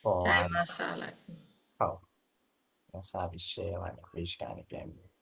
ပေါ်မှာရှာလိုက်ဟုတ်တော့စပြီး share လိုက်မယ် page ကနေပြန်ပြီး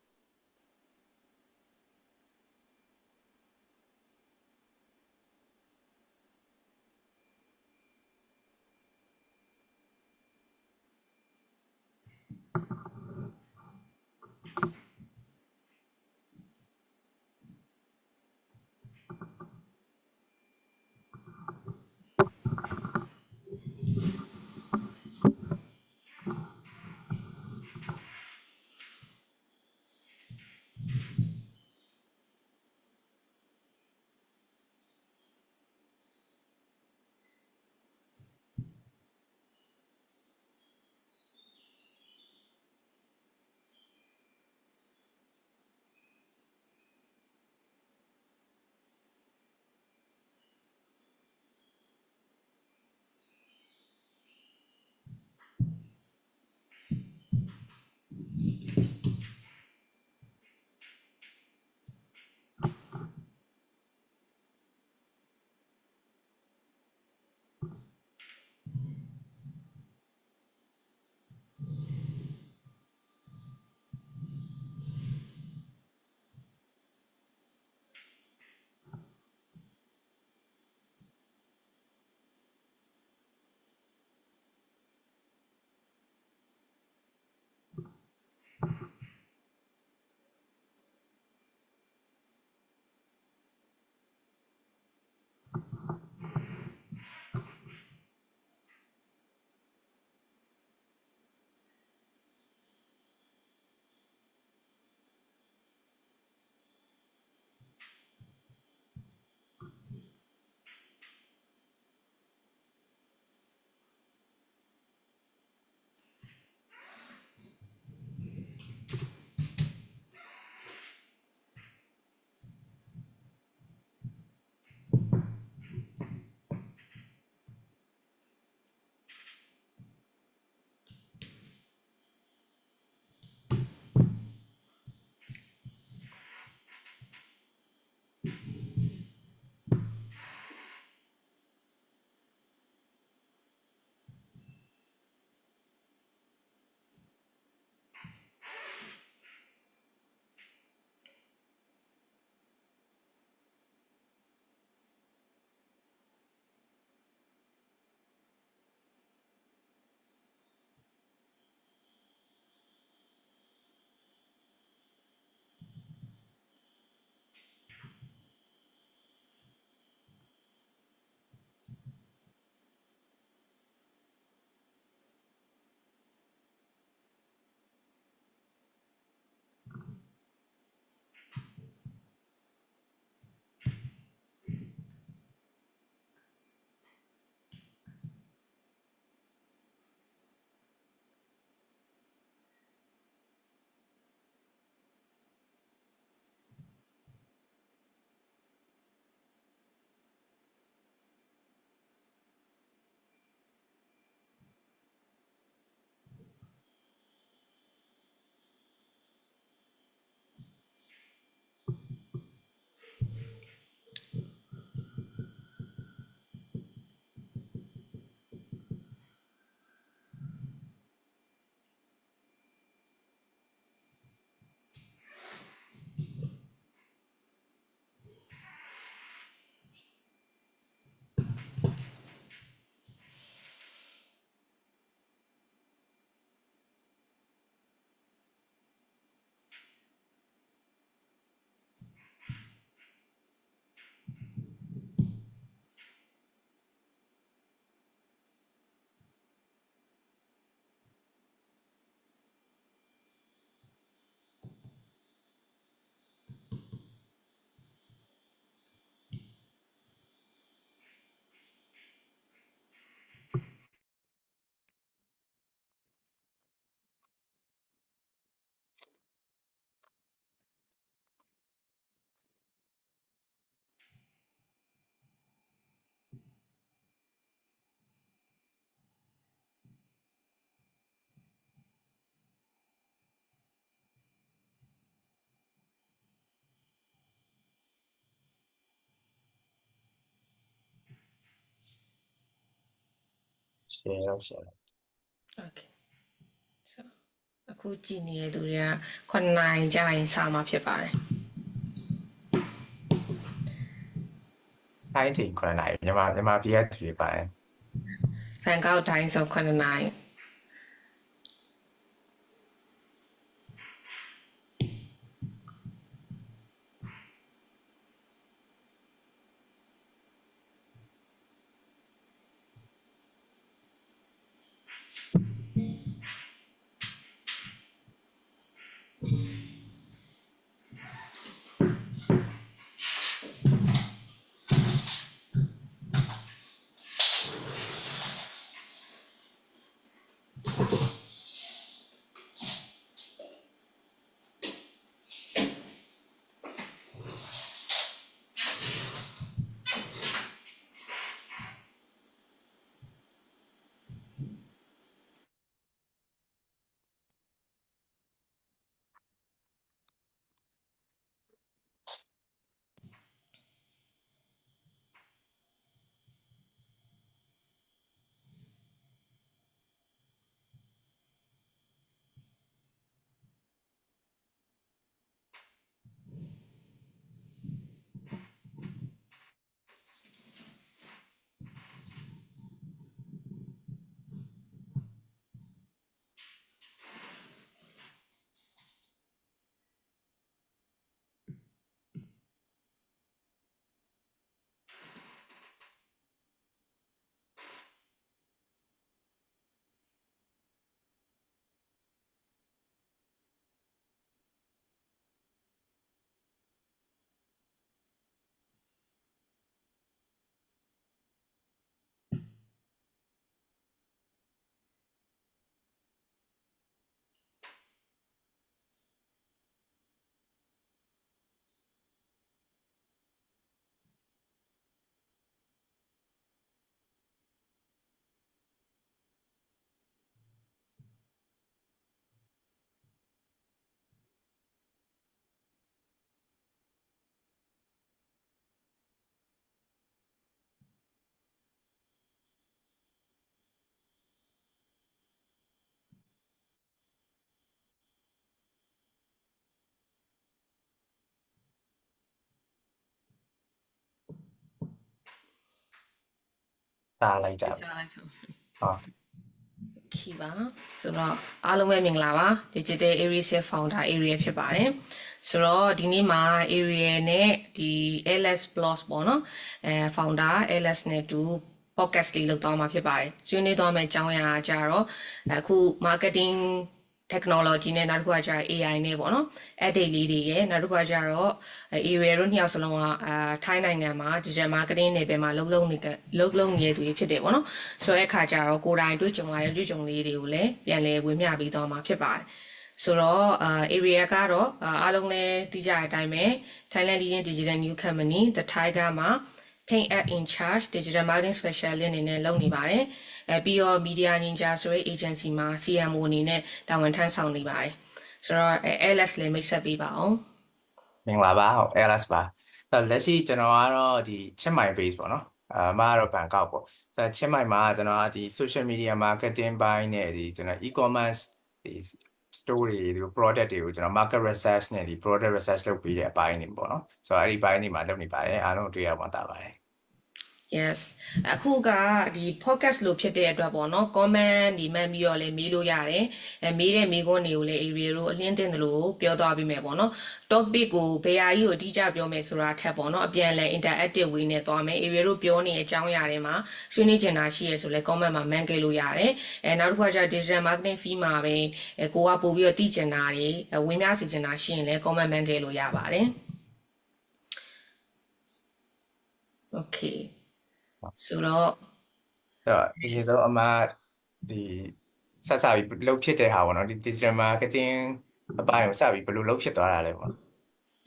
share Okay ဆိုအခုကြည်နေတဲ့သူတွေက9နာရီကြာရင်စာမှာဖြစ်ပါတယ် ထိုင်းချိန်9နာရီမြန်မာပြည်ကသူတွေပါတယ် ဘန်ကောက်တိုင်းဆို9နာရီ စားလိုက်ကြ ပြ ပြီ စားလိုက်ဆို ဟော ခီပါဆိုတော့အားလုံးပဲမင်္ဂလာပါ Digital Aries ရဲ့ Founder Area ဖြစ်ပါတယ်ဆိုတော့ဒီနေ့မှာ Area နဲ့ဒီ LS Blogs ပေါ့နော်Founder LS နဲ့တူ podcast လေးလုပ်သွားမှာဖြစ်ပါတယ်ဆွေးနွေးသွားမယ့်အကြောင်းအရာကြတော့အခု marketing technology နဲ့နောက်တစ်ခုကကျတော့ AI နဲ့ပေါ့နော် edit လေးတွေရယ်နောက်တစ်ခုကကျတော့ area တို့နှစ်ယောက်စလုံးကထိုင်းနိုင်ငံမှာ digital marketing နယ်ပယ်မှာလုပ်နေတဲ့သူတွေဖြစ်တယ်ပေါ့နော်ဆိုတဲ့အခါကျတော့ကိုယ်တိုင်တွေ့ကြုံရတဲ့တွေ့ကြုံလေးတွေကိုလည်းပြန်လည်ဝေမျှပေးသွားမှာဖြစ်ပါတယ်ဆိုတော့ area ကတော့အားလုံးလည်းသိကြတဲ့အတိုင်းပဲ Thailand leading digital new company The Tiger မှာ Paint Ad in Charge Digital Marketing Specialist အနေနဲ့လုပ်နေပါတယ်ပြီးတော့ Media Ninja ဆိုတဲ့ agency မှာ CMO အနေနဲ့တာဝန်ထမ်းဆောင်နေပါတယ်ဆိုတော့LS လည်းမိတ်ဆက်ပေးပါအောင်မင်္ဂလာပါဟုတ် LS ပါလက်ရှိကျွန်တော်ကတော့ဒီချင်းမိုင် base ပေါ့နော်မကတော့ဘန်ကောက်ပေါ့ချင်းမိုင်မှာကျွန်တော်ကဒီ social media marketing ဘိုင်းနဲ့ဒီကျွန်တော် e-commerce ဒီ story ဒီ product တွေကိုကျွန်တော် market research နဲ့ဒီ product research လုပ်ပြီးတဲ့အပိုင်းတွေပေါ့နော်ဆိုတော့အဲ့ဒီဘိုင်းတွေမှာလုပ်နေပါတယ်အားလုံးတွေ့ရမှာတာပါတယ်Yes အခုကဒီ podcast လို့ဖြစ်တဲ့အတွက်ပေါ့နော် comment ဒီမှတ်ပြီးတော့လည်းမေးလို့ရတယ်မေးတဲ့မေးခွန်းတွေကိုလည်း area တို့အလင်းတင်တယ်လို့ပြောသွားပြီးမယ်ပေါ့နော် topic ကိုဘယ်ဟာကြီးကိုအတိအကျပြောမယ်ဆိုတာထက်ပေါ့နော်အပြန်အလှန် interactive way နဲ့သွားမယ် area တို့ပြောနေတဲ့အကြောင်းအရာတွေမှာဆွေးနွေးချင်တာရှိရဆိုလဲ comment မှာမှန်းခဲ့လို့ရတယ်နောက်တစ်ခါကျ digital marketing fee မှာပဲကိုကပို့ပြီးတော့သိချင်တာတွေဝင်များစီချင်တာရှိရင်လည်း comment မှန်းခဲ့လို့ရပါတယ် okay ဆိုတော့အရင်ဆုံးအမဒီဆက်ပြီးလုပ်ဖြစ်တဲ့ဟာပေါ့နော်ဒီ digital marketing အပိုင်းကိုစပြီးဘယ်လိုလုပ်ဖြစ်သွားတာလဲပေါ့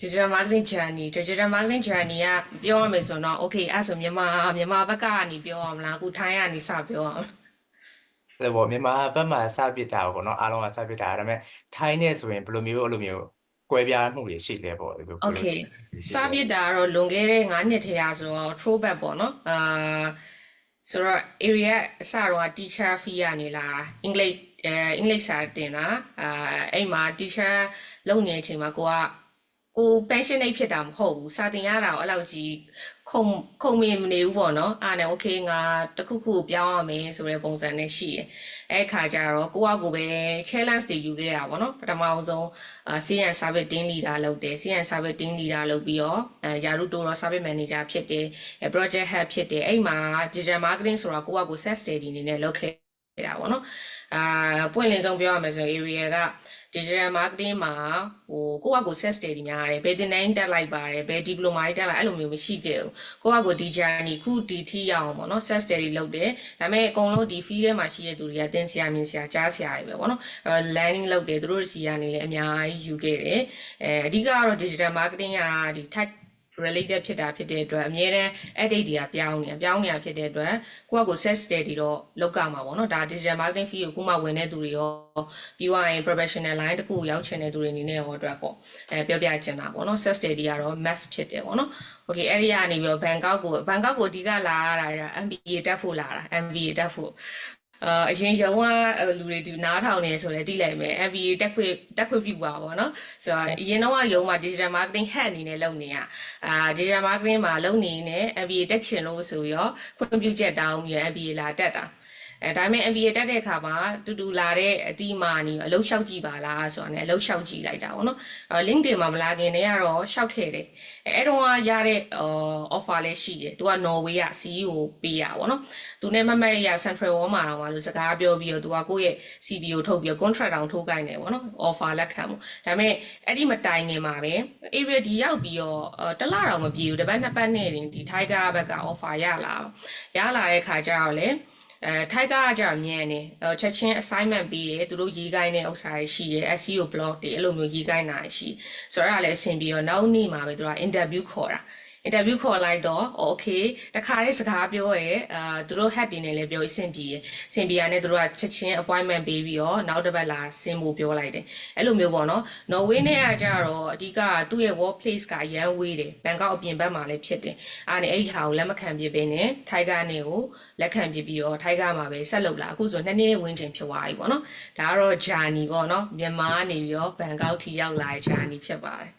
digital marketing journey ကပြောရမယ်ဆိုတော့ okay အဲ့ဆိုမြန်မာဘက်ကနေပြောရမလားအခုထိုင်းကနေစပြောရအောင်အဲ့ပေါ့မြန်မာဘက်မှာစပစ်တာပေါ့နော်အားလုံးကစပစ်တာဒါပေမဲ့ထိုင်းနဲ့ဆိုရင်ဘယ်လိုမျိုးကွဲပြားမှုတွေရှိလဲပေါ့ဒီလိုဘယ်လို okay ရှိစလဲပြစ်တာကတော့လွန်ခဲ့တဲ့9နှစ်ထဲကဆိုတော့ throwback ပေါ့နော် ဆိုတော့ area အစတော့ teacher fee ကနေလာတာ English စာတင်တာအဲ့မှာ teacher လုပ်နေတဲ့အချိန်မှာကို passionate ဖြစ်တာမဟုတ်ဘူးစာတင်ရတာအဲ့လောက်ကြီးခုံမင်းမနေဘူးပေါ့နော်အားနဲ့ okay ငါတခုခုပြောင်းရမယ်ဆိုတဲ့ပုံစံနဲ့ရှိတယ်အဲ့ခါကျတော့ကိုကပဲ challenge တွေယူခဲ့ရပါပေါ့နော်ပထမအောင်ဆုံးCN service team leader လုပ်တယ် CN service team leader လုပ်ပြီးတော့ယာရုတိုးတော့ service manager ဖြစ်တယ် project head ဖြစ်တယ်အဲ့မှာ digital marketing ဆိုတာကို set study အနေနဲ့လုပ်ခဲ့တာပေါ့နော်ပွင့်လင်းဆုံးပြောရမယ်ဆိုရင် area က digital marketing မှာကို set study များတယ်ဘယ်တင်တိုင်းတက်လိုက်ပါတယ်ဘယ် diploma တက်လိုက်အဲ့လိုမျိုးမရှိခဲ့ဘူးကို ဒီ journey ခုဒီထိရအောင်ပေါ့နော် set study လုပ်တယ်ဒါပေမဲ့အကုန်လုံးဒီ field ထဲမှာရှိတဲ့သူတွေကသင်ဆရာမြင်ဆရာကြားဆရာတွေပဲပေါ့နော်learning လုပ်တယ်သူတို့စီကနေလည်းအများကြီးယူခဲ့တယ်အဓိကတော့ digital marketing ကဒီ type related ဖြစ်တဲ့အတွက်အများတန်း edit တွေကပြောင်းနေတာဖြစ်တဲ့အတွက်ကို set study တော့လောက်ကမှာပေါ့နော်ဒါ digital marketing field ကိုခုမှဝင်တဲ့သူတွေရောပြီးသွားရင် professional line တခုရောက်ချင်တဲ့သူတွေအနေနဲ့ရောအတွက်ပေါ့ပြောပြချင်တာပေါ့နော် set study ကတော့ mass ဖြစ်တယ်ပေါ့နော် okay အဲ့ဒီကနေပြီးတော့ဘန်ကောက်ကိုအဓိကလာရတာ MBA တက်ဖို့လာတာ MBA တက်ဖို့အရင်ရုံးကလူတွေဒီနားထောင်နေဆိုလဲသိလိုက်မယ် MBA တက်ခွင့်ပြုပါပေါ့နော်ဆိုတော့အရင်တော့ရုံးမှာ digital marketing head အနေနဲ့လုပ်နေရdigital marketing မှာလုပ်နေနေ MBA တက်ချင်လို့ဆိုရောခွင့်ပြုချက်တောင်းပြီး MBA လာတက်တာဒါပေမဲ့ MBA တက်တဲ့အခါမှာတူလာတဲ့အတီးမာနီအလုပ်လျှောက်ကြည့်ပါလားဆိုတာနဲ့အလုပ်လျှောက်ကြည့်လိုက်တာပေါ့နော်LinkedIn မှာမလာခင်တည်းကတော့လျှောက်ခဲ့တယ်အဲ့တော့ရတဲ့ offer လည်းရှိတယ်သူက Norway က CEO ပေးရပေါ့နော်သူနဲ့မမတ်ရ Central Wall မှာတော့လို့စကားပြောပြီးတော့သူကကိုယ့်ရဲ့ CV ကိုထုတ်ပြီးတော့ contract တောင်ထိုးခိုင်းတယ်ပေါ့နော် offer လက်ခံမှုဒါပေမဲ့အဲ့ဒီမတိုင်ခင်မှာပဲ area ဒီရောက်ပြီးတော့တစ်လတောင်မပြည့်ဘူးတစ်ပတ်နှစ်ပတ်နဲ့ဒီ Tiger ဘက်က offer ရလာတဲ့ခါကျတော့လေထိုက်ကကြမြန်နေချက်ချင်း assignment ပေးတယ်သူတို့ရေးခိုင်းတဲ့ဥစ္စာတွေရှိတယ် SEO blog တွေအဲ့လိုမျိုးရေးခိုင်းတာရှိဆိုတော့အဲ့ဒါလည်းအဆင်ပြေတော့နောက်နေ့မှာပဲသူက interview ခေါ်တာ interview ခေါ်လိုက်တော့ okay တခါလေးစကားပြောရဲသူတို့ head တွေနဲ့လည်းပြောအဆင်ပြေရနဲ့သူတို့ကချက်ချင်း appointment ပေးပြီးတော့နောက်တစ်ပတ်လာဆင်းဖို့ပြောလိုက်တယ်အဲ့လိုမျိုးပေါ့နော် Norway နဲ့ကကြတော့အဓိကသူ့ရဲ့ workplace ကရန်ဝေးတယ်ဘန်ကောက်အပြင်ဘက်မှာလည်းဖြစ်တယ်အဲ့ဒီဟာကိုလက်မခံပြပေးနဲ့ထိုက်ကနေကိုလက်ခံပြပြီးတော့ထိုက်ကမှာပဲဆက်လုပ်လာအခုဆို2နှစ်ဝန်းကျင်ဖြစ်သွားပြီပေါ့နော်ဒါကတော့ journey ပေါ့နော်မြန်မာနေပြီးတော့ဘန်ကောက်ထိရောက်လာတဲ့ journey ဖြစ်ပါတယ်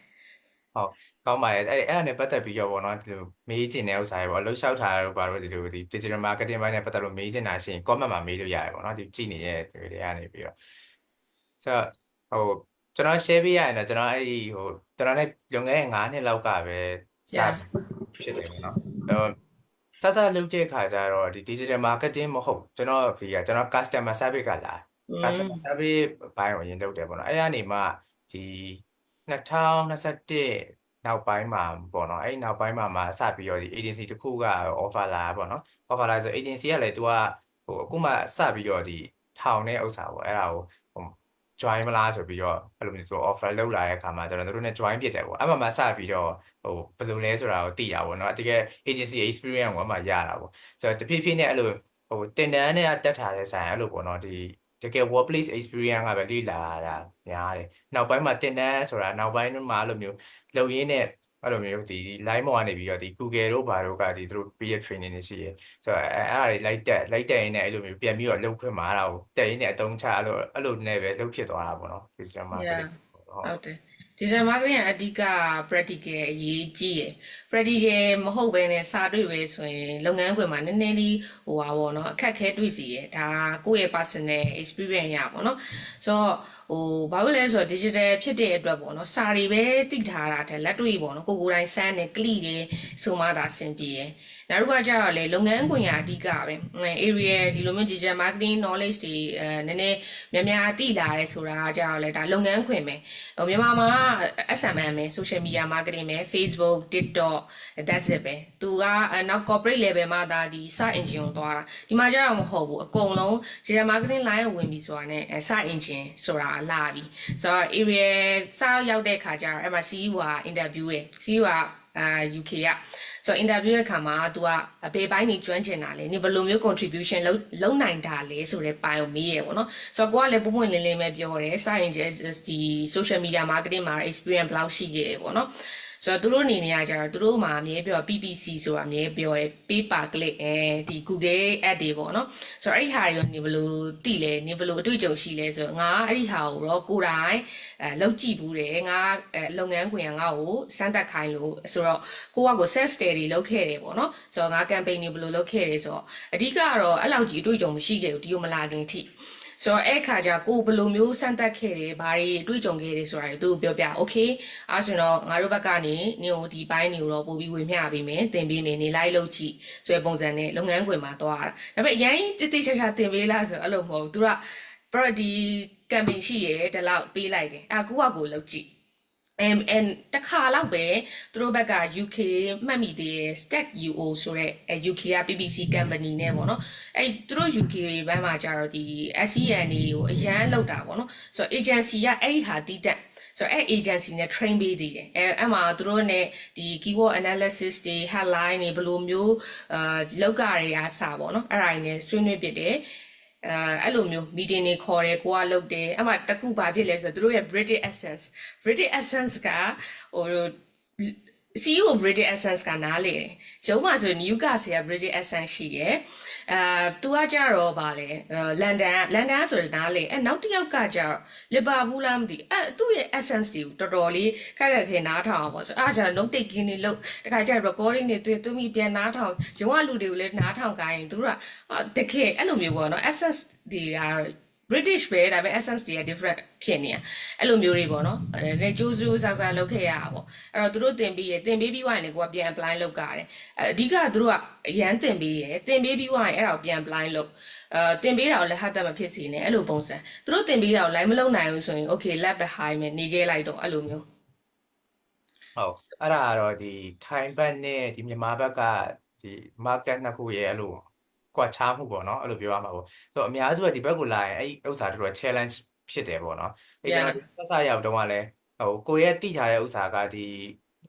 ဟုတ်ကောင်းပါတယ်အဲ့ဒါနဲ့ပတ်သက်ပြီးတော့ပေါ့နော်ဒီလိုမေးချင်တဲ့ဥစ္စာတွေပေါ့လှုပ်ရှားထားတော့ဘာလို့ဒီလိုဒီ digital marketing ဘိုင်းနဲ့ပတ်သက်လို့မေးချင်တာရှိရင် comment မှာမေးလို့ရတယ်ပေါ့နော်ဒီကြည့်နေတဲ့သူတွေကနေပြီးတော့ဆိုတော့ကျွန်တော် share ပေးရရင်တော့ကျွန်တော်အဲ့ဒီကျွန်တော်နဲ့လွန်ခဲ့တဲ့9နှစ်လောက်ကပဲစဖြစ်တယ်ပေါ့နော်စလုပ်တဲ့ခါကျတော့ဒီ digital marketing မဟုတ်ကျွန်တော် customer service ကလာ customer service ဘိုင်းကိုရင်လုပ်တယ်ပေါ့နော်အဲ့ကနေမှဒီ2021နောက်ပိုင်းမှာပေါ့နော်အဲ့နောက်ပိုင်းမှာစပြီးတော့ဒီ agency တစ်ခုက offer လာပေါ့နော် offer လာဆို agency ကလည်း तू ကအခုမှစပြီးတော့ဒီထောင်တဲ့ဥစ္စာပေါ့အဲ့ဒါကိုjoin မလားဆိုပြီးတော့အဲ့လိုမျိုး offer လုပ်လာတဲ့အခါမှာကျွန်တော်တို့နဲ့ join ဖြစ်တယ်ပေါ့အဲ့မှာစပြီးတော့ဘယ်လိုလဲဆိုတာကိုသိတာပေါ့နော်တကယ် agency experience ကိုအမှရတာပေါ့ဆိုတော့တဖြည်းဖြည်းနဲ့အဲ့လိုတင်တန်းနဲ့တက်ထားတဲ့ဆိုင်အဲ့လိုပေါ့နော်ဒီတကယ် workplace experience ကပဲလေ့လာတာများတယ်နောက်ပိုင်းမှာတင်တန်းဆိုတာနောက်ပိုင်းမှာအဲ့လိုမျိုးလုပ်ရင်းနဲ့အဲ့လိုမျိုးဒီ line ပေါ်ကနေပြီးတော့ဒီ Google တို့ဘာတို့ကဒီသူတို့ peer training တွေရှိရဆိုတော့အဲ့ဒါတွေလိုက်တက်ရင်းနဲ့အဲ့လိုမျိုးပြန်ပြီးတော့လုပ်ခွင့်မှာအဲ့ဒါကိုတက်ရင်းနဲ့အတုံးချအဲ့လိုနဲ့ပဲလုပ်ဖြစ်သွားတာပေါ့နော် digital marketing ဟုတ်တယ် digital marketing အဓိက practical အရေးကြီးရယ် practical မဟုတ်ဘဲနဲ့စာတွေ့ပဲဆိုရင်လုပ်ငန်းခွင်မှာနည်းနည်းလေးပါပေါ့နော်အခက်ခဲတွေ့စီရယ်ဒါကိုယ့်ရဲ့ personal experience ရပါတော့ဆိုတော့ဘာလို့လဲဆိုတော့ digital ဖြစ်တဲ့အတွက်ပေါ့နော်စာတွေပဲသိထားတာတဲ့လက်တွေ့ပေါ့နော်ကိုယ်တိုင်စမ်းတယ် click တယ်ဆိုမှသာအဆင်ပြေရယ်နောက်တစ်ခါကျတော့လေလုပ်ငန်းခွင်ကအဓိကပဲ area ဒီလိုမျိုး digital marketing knowledge တွေနည်းနည်းများသိလာရဲဆိုတာကကြတော့လေဒါလုပ်ငန်းခွင်ပဲမြန်မာမှာ SMM ပဲ social media marketing ပဲ Facebook TikTok that's it ပဲသူကနောက် corporate level မှာဒါဒီ search engine ကိုသွားတာဒီမှာကျတော့မဟုတ်ဘူးအကုန်လုံး digital marketing line ကိုဝင်ပြီးဆိုတာနဲ့ search engine ဆိုတာလာပြီဆိုတော့ area စရောက်တဲ့ခါကျတော့အဲ့မှာ CEO က interview တယ် CEO ကUK ကဆိုတော့ interview ရဲ့ခါမှာ तू ကဘယ်ပိုင်းနေကျွမ်းကျင်တာလဲနင်ဘယ်လိုမျိုး contribution လုပ်နိုင်တာလဲဆိုတဲ့ပိုင်းကိုမေးရပေါ့နော်ဆိုတော့ကိုကလည်းပုံပွင့်လင်းလင်းပဲပြောတယ် science ဒီ social media marketing မှာ experience ဘယ်လောက်ရှိခဲ့ပေါ့နော် ဆိုတော့သူတို့အနေနဲ့ကကြတော့သူတို့မှာအမြဲပြော PPC ဆိုတာအမြဲပြောတယ် pay per click ဒီ Google ad တွေပေါ့နော်ဆိုတော့အဲ့ဒီဟာတွေရောနေဘလို့တိလဲနေဘလို့အတွေ့အကြုံရှိလဲဆိုတော့ငါအဲ့ဒီဟာကိုတော့ကိုယ်တိုင်လောက်ကြည့်ဘူးတယ်ငါလုပ်ငန်းခွင်ကငါ့ကိုစမ်းသပ်ခိုင်းလို့ဆိုတော့ကိုကကို set study လုပ်ခဲ့တယ်ပေါ့နော်ဆိုတော့ငါ campaign တွေဘလို့လုပ်ခဲ့တယ်ဆိုတော့အဓိကတော့အဲ့လောက်ကြီးအတွေ့အကြုံမရှိခဲ့ဘူးဒီလိုမလာခင်ထိဆိုတော့အဲ့ခါကျကိုဘယ်လိုမျိုးစမ်းသပ်ခဲ့တယ်ဘာတွေအတွေ့အကြုံခဲ့တယ်ဆိုတာတွေသူပြောပြโอเคအဲ့ဆိုတော့ငါတို့ဘက်ကနေနင်ကိုဒီပိုင်းတွေကိုတော့ပို့ပြီးဝေမျှပေးမယ်သင်ပေးမယ်နေလိုက်လို့ကြည့်ဆိုတဲ့ပုံစံနဲ့လုပ်ငန်းခွင်မှာသွားတာဒါပေမဲ့အရင်တိတိကျကျသင်ပေးလားဆိုအဲ့လိုမဟုတ်ဘူးသူက product campaign ရှိရဲဒီလောက်ပေးလိုက်တယ်အဲ့ကိုကကိုလုပ်ကြည့်and တခါလောက်ပဲသူတို့ဘက်က UK မှတ်မိသေးတယ် Stack UO ဆိုတဲ့ UK က PPC company နဲ့ပေါ့နော်အဲ့သူတို့ UK တွေဘက်မှာကျတော့ဒီ SEN တွေကိုအရန်လောက်တာပေါ့နော်ဆိုတော့ agency ကအဲ့ဒီဟာတီးတက်ဆိုတော့အဲ့ agency နဲ့ train ပေးသေးတယ်အဲ့မှာသူတို့ ਨੇ ဒီ keyword analysis တွေ headline တွေဘယ်လိုမျိုးလောက်ကတွေကစပါတော့အဲ့ဒါတွေ ਨੇ ဆွေးနွေးပြတယ်အဲ့လိုမျိုး meeting တွေခေါ်တယ်ကိုကလုပ်တယ်အဲ့မှာတခုဘာဖြစ်လဲဆိုတော့သူတို့ရဲ့ British Essence ကဟိုCEO British Essence ကနားလေတယ်ရုံးမှာဆိုရင် Newcastle က British Essence ရှိတယ်သူကကြတော့ဗာလေလန်ဒန်ဆိုရင်နားလေနောက်တစ်ယောက်ကကြတော့လီဗာပူးလားမသိသူ့ရဲ့ Essence တွေကိုတော်တော်လေးခက်ခက်ခဲနားထောင်အောင်ပေါ့ဆိုအားကြတော့ note taking တွေလုပ်တခါကျ recording တွေသူမိပြန်နားထောင်ရုံးကလူတွေကိုလည်းနားထောင်ခိုင်းသူတို့ကတကယ်အဲ့လိုမျိုးပေါ့နော် Essence တွေက British ပဲဒါပေမဲ့ essence တွေက different ဖြစ်နေတာအဲ့လိုမျိုးတွေပေါ့နော်အဲကျိုးစူးဆာဆာလုပ်ခဲ့ရတာပေါ့အဲ့တော့သူတို့တင်ပေးပြီးွားရင်လည်းကိုကပြန် apply လုပ်ကြတယ်အဓိကသူတို့ကအရန်တင်ပေးပြီးွားရင်အဲ့ဒါကိုပြန် apply လုပ်တင်ပေးတာကိုလည်းဟာတ်မဖြစ်စီနဲ့အဲ့လိုပုံစံသူတို့တင်ပေးတာကို line မလုပ်နိုင်ဘူးဆိုရင် okay let behind မယ်နေခဲ့လိုက်တော့အဲ့လိုမျိုးဟုတ်အဲ့ဒါကတော့ဒီ time ဘက်နဲ့ဒီမြန်မာဘက်ကဒီ market နှစ်ခုရဲ့အဲ့လိုကွာခြားမှုပေါ့နော်အဲ့လိုပြောရမှာပေါ့ဆိုတော့အများစုကဒီဘက်ကိုလာရင်အဲ့ဥစ္စာတို့က challenge ဖြစ်တယ်ပေါ့နော်အဲ့ကျွန်တော်ဆက်စားရောက်တော့ကလည်းကိုရဲ့တိထားတဲ့ဥစ္စာကဒီ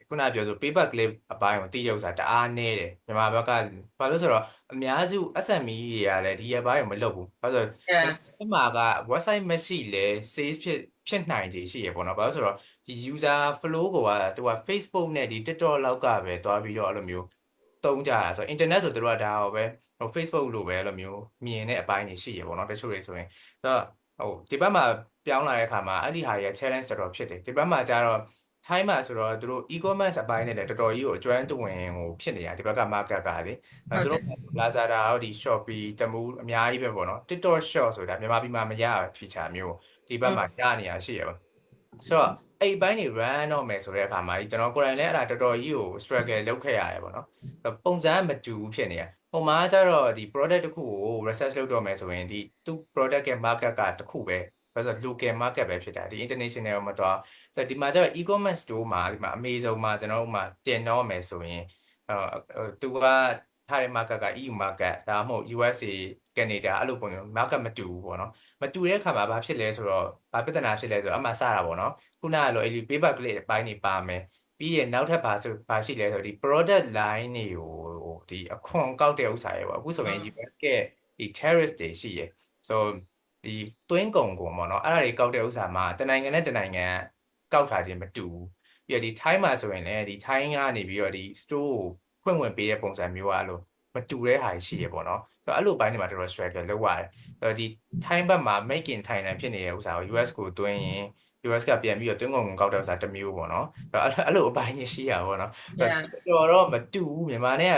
ခုနပြောဆို paper clip အပိုင်းကိုတိတဲ့ဥစ္စာတအားနည်းတယ်မြန်မာဘက်ကဘာလို့ဆိုတော့အများစု SME တွေကလည်းဒီအပိုင်းကိုမလုပ်ဘူးဘာလို့ဆိုတော့ဒီမှာက website မရှိလဲ sales ဖြစ်နိုင်ခြေရှိရပေါ့နော်ဘာလို့ဆိုတော့ဒီ user flow ကိုကသူက Facebook နဲ့ဒီ TikTok လောက်ကပဲတွားပြီးတော့အဲ့လိုမျိုးသုံးကြတာဆိုတော့ internet ဆိုသူတို့ကဒါကိုပဲFacebook လိုပဲအဲ့လိုမျိုးမြင်တဲ့အပိုင်းတွေရှိရပေါ့နော်တချို့တွေဆိုရင်ဆိုတော့ဒီဘက်မှာပြောင်းလာတဲ့အခါမှာအဲ့ဒီဟာရဲ့ challenge တော်တော်ဖြစ်တယ်ဒီဘက်မှာကျတော့ time မှာဆိုတော့သူတို့ e-commerce အပိုင်းနဲ့လည်းတော်တော်ကြီးကိုအကျွမ်းတဝင်ဖြစ်နေတာဒီဘက်က market ကလေသူတို့ Lazada ဟောဒီ Shopee တမူးအများကြီးပဲပေါ့နော် TikTok Shop ဆိုတာမြန်မာပြည်မှာမရတဲ့ feature မျိုးဒီဘက်မှာရနေတာရှိရပါဆိုတော့အဲ့ဒီဘိုင်းတွေ run တော့မယ်ဆိုတဲ့အခါမှာကျွန်တော်ကိုယ်တိုင်လည်းအဲ့ဒါတော်တော်ကြီးကို struggle လုပ်ခဲ့ရတယ်ပေါ့နော်ပုံစံမတူဘူးဖြစ်နေရပုံမှန်ကျတော့ဒီ product တစ်ခုကို research လုပ်တော့မယ်ဆိုရင်ဒီသူ product ရဲ့ market ကတစ်ခုပဲဘာလို့ဆို local market ပဲဖြစ်တာဒီ international မတော့ဆိုတော့ဒီမှာကျတော့ e-commerce store မှာဒီမှာ Amazon မှာကျွန်တော်တို့မှာတင်တော့မယ်ဆိုရင်သူကထားတဲ့ market က EU market ဒါမှမဟုတ် USA Canada အဲ့လိုပုံမျိုး market မတူဘူးပေါ့နော်မတူတဲ့အခါမှာဘာဖြစ်လဲဆိုတော့ဘာပြဿနာဖြစ်လဲဆိုတော့အမှစတာပေါ့နော်ခုနကလိုအဲ့ဒီ paper clip အပိုင်းတွေပါမယ်ပြီးရင်နောက်ထပ်ဘာရှိလဲဆိုတော့ဒီ product line တွေကိုဒီအခွန်ကောက်တဲ့ဥစ္စာတွေပေါ့အခုဆိုရင် US ကဒီ tariff တွေရှိရယ်ဆိုဒီသွင်းကုန်ပေါ့နော်အဲ့ဒါတွေကောက်တဲ့ဥစ္စာမှာတနိုင်ငံနဲ့တနိုင်ငံကောက်ထားခြင်းမတူဘူးပြီးတော့ဒီ Thai မှာဆိုရင်လည်းဒီ Thai ကနေပြီးတော့ဒီ store ကိုဖွင့်ဝင်ပေးတဲ့ပုံစံမျိုးအားလို့မတူတဲ့ဟာရှိရပေါ့နော်ဆိုတော့အဲ့လိုပိုင်းတွေမှာတော်တော် struggle လုပ်ရတယ်ဆိုတော့ဒီ Thai ဘက်မှာ make in Thailand ဖြစ်နေတဲ့ဥစ္စာကို US ကိုတွင်းရင် US ကပြန်ပြီးတော့တွင်းကုန်ကောက်တဲ့ဥစ္စာတစ်မျိုးပေါ့နော်အဲ့လိုအပိုင်းကြီးရှိရပါပေါ့နော်တော်တော်မတူဘူးမြန်မာနဲ့က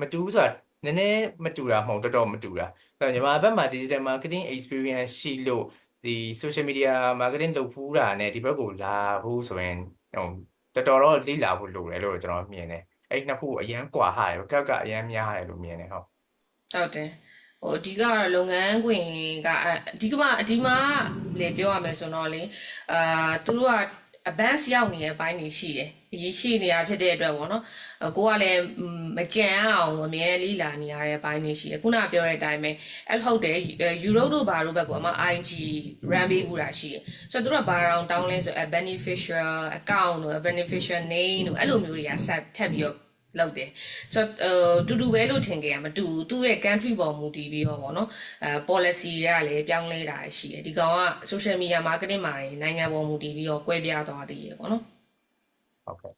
မတူဘူးဆိုတာနည်းနည်းမတူတာမဟုတ်တော်တော်မတူတာဆိုတော့မြန်မာဘက်မှာ digital marketing experience ရှိလို့ဒီ social media marketing လုပ်ဖူးတာနဲ့ဒီဘက်ကိုလာဖို့ဆိုရင်တော်တော်လေ့လာဖို့လိုတယ်လို့ကျွန်တော်မြင်တယ်အဲ့နှစ်ခုအရန်ကွာဟာတယ်ကကအရန်များတယ်လို့မြင်တယ်ဟုတ်တယ်ဟိုအဓိကတော့လုပ်ငန်းခွင်ကအဓိမှာလေပြောရမယ်ဆိုတော့လေသူတို့က advance ရောက်နေတဲ့အပိုင်းတွေရှိတယ်အရေးရှိနေတာဖြစ်တဲ့အတွက်ပေါ့နော်ကိုကလည်းမကြံအောင်အမြဲလေးလာနေရတဲ့အပိုင်းတွေရှိတယ်ခုနပြောတဲ့အတိုင်းပဲအဲ့ဟုတ်တယ်ယူရိုတို့ဘာတို့ဘက်ကအမ IG run ပေးမှုတာရှိတယ်ဆိုတော့သူတို့ကဘာတောင်းလဲဆို beneficial account တို့ beneficial name တို့အဲ့လိုမျိုးတွေကဆက်ထပ်ပြီးတော့လောက်တယ်ဆိုတော့တူတူပဲလို့ထင်ကြရမတူသူ့ရဲ့ country ပေါ်မူတည်ပြီးတော့ဗောနော်policy တွေကလည်းပြောင်းလဲတာရှိတယ်ဒီကောင်က social media marketing မှာနိုင်ငံပေါ်မူတည်ပြီးတော့ကွဲပြားသွားသေးတယ်ဗောနော်ဟုတ်ကဲ့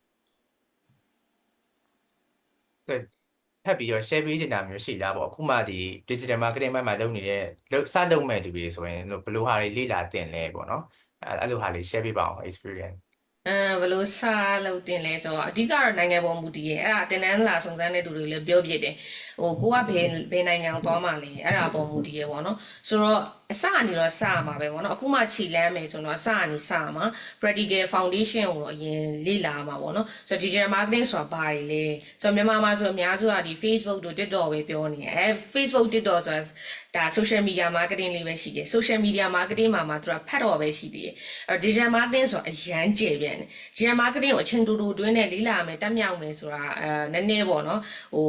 ဖက်ပြီးတော့ share ပေးချင်တာမျိုးရှိလားပေါ့အခုမှဒီ digital marketing ဘက်မှာလုပ်နေတဲ့စလုပ်မဲ့လူတွေဆိုရင်ဘယ်လိုဟာတွေလေ့လာသင်လဲပေါ့နော်အဲ့လိုဟာလေး share ပေးပါအောင် experience ဘယ်လိုစလုပ်တင်လဲဆိုတော့အဓိကတော့နိုင်ငံပေါ်မူတည်ရဲ့အဲ့ဒါတင်တန်းလာစုံစမ်းတဲ့သူတွေလည်းပြောပြတယ်ဟိုကိုကဘယ်နိုင်ငံကိုသွားမှလဲအဲ့ဒါပေါ်မူတည်ရဲ့ပေါ့နော်ဆိုတော့အစအနေတော့စရမှာပဲပေါ့နော်အခုမှခြေလမ်းမယ်ဆိုတော့အစအနေစရမှာ practical foundation ကိုတော့အရင်လေ့လာမှာပေါ့နော်ဆိုတော့ digital marketing ဆိုတာဘာတွေလဲဆိုတော့မြန်မာမှာဆိုအများစုကဒီ Facebook တို့ TikTok ပဲပြောနေတယ်Facebook TikTok ဆိုတာဒါ social media marketing လေးပဲရှိတယ် social media marketing မှာသူကဖတ်တော့ပဲရှိသေးတယ်အဲ့ digital marketing ဆိုတာအရန်ကျယ်ပြန်တယ် digital marketing ကိုအချိန်တူတူတွင်းနဲ့လေ့လာမယ်တက်မြောက်မယ်ဆိုတာနည်းနည်းပေါ့နော်ဟို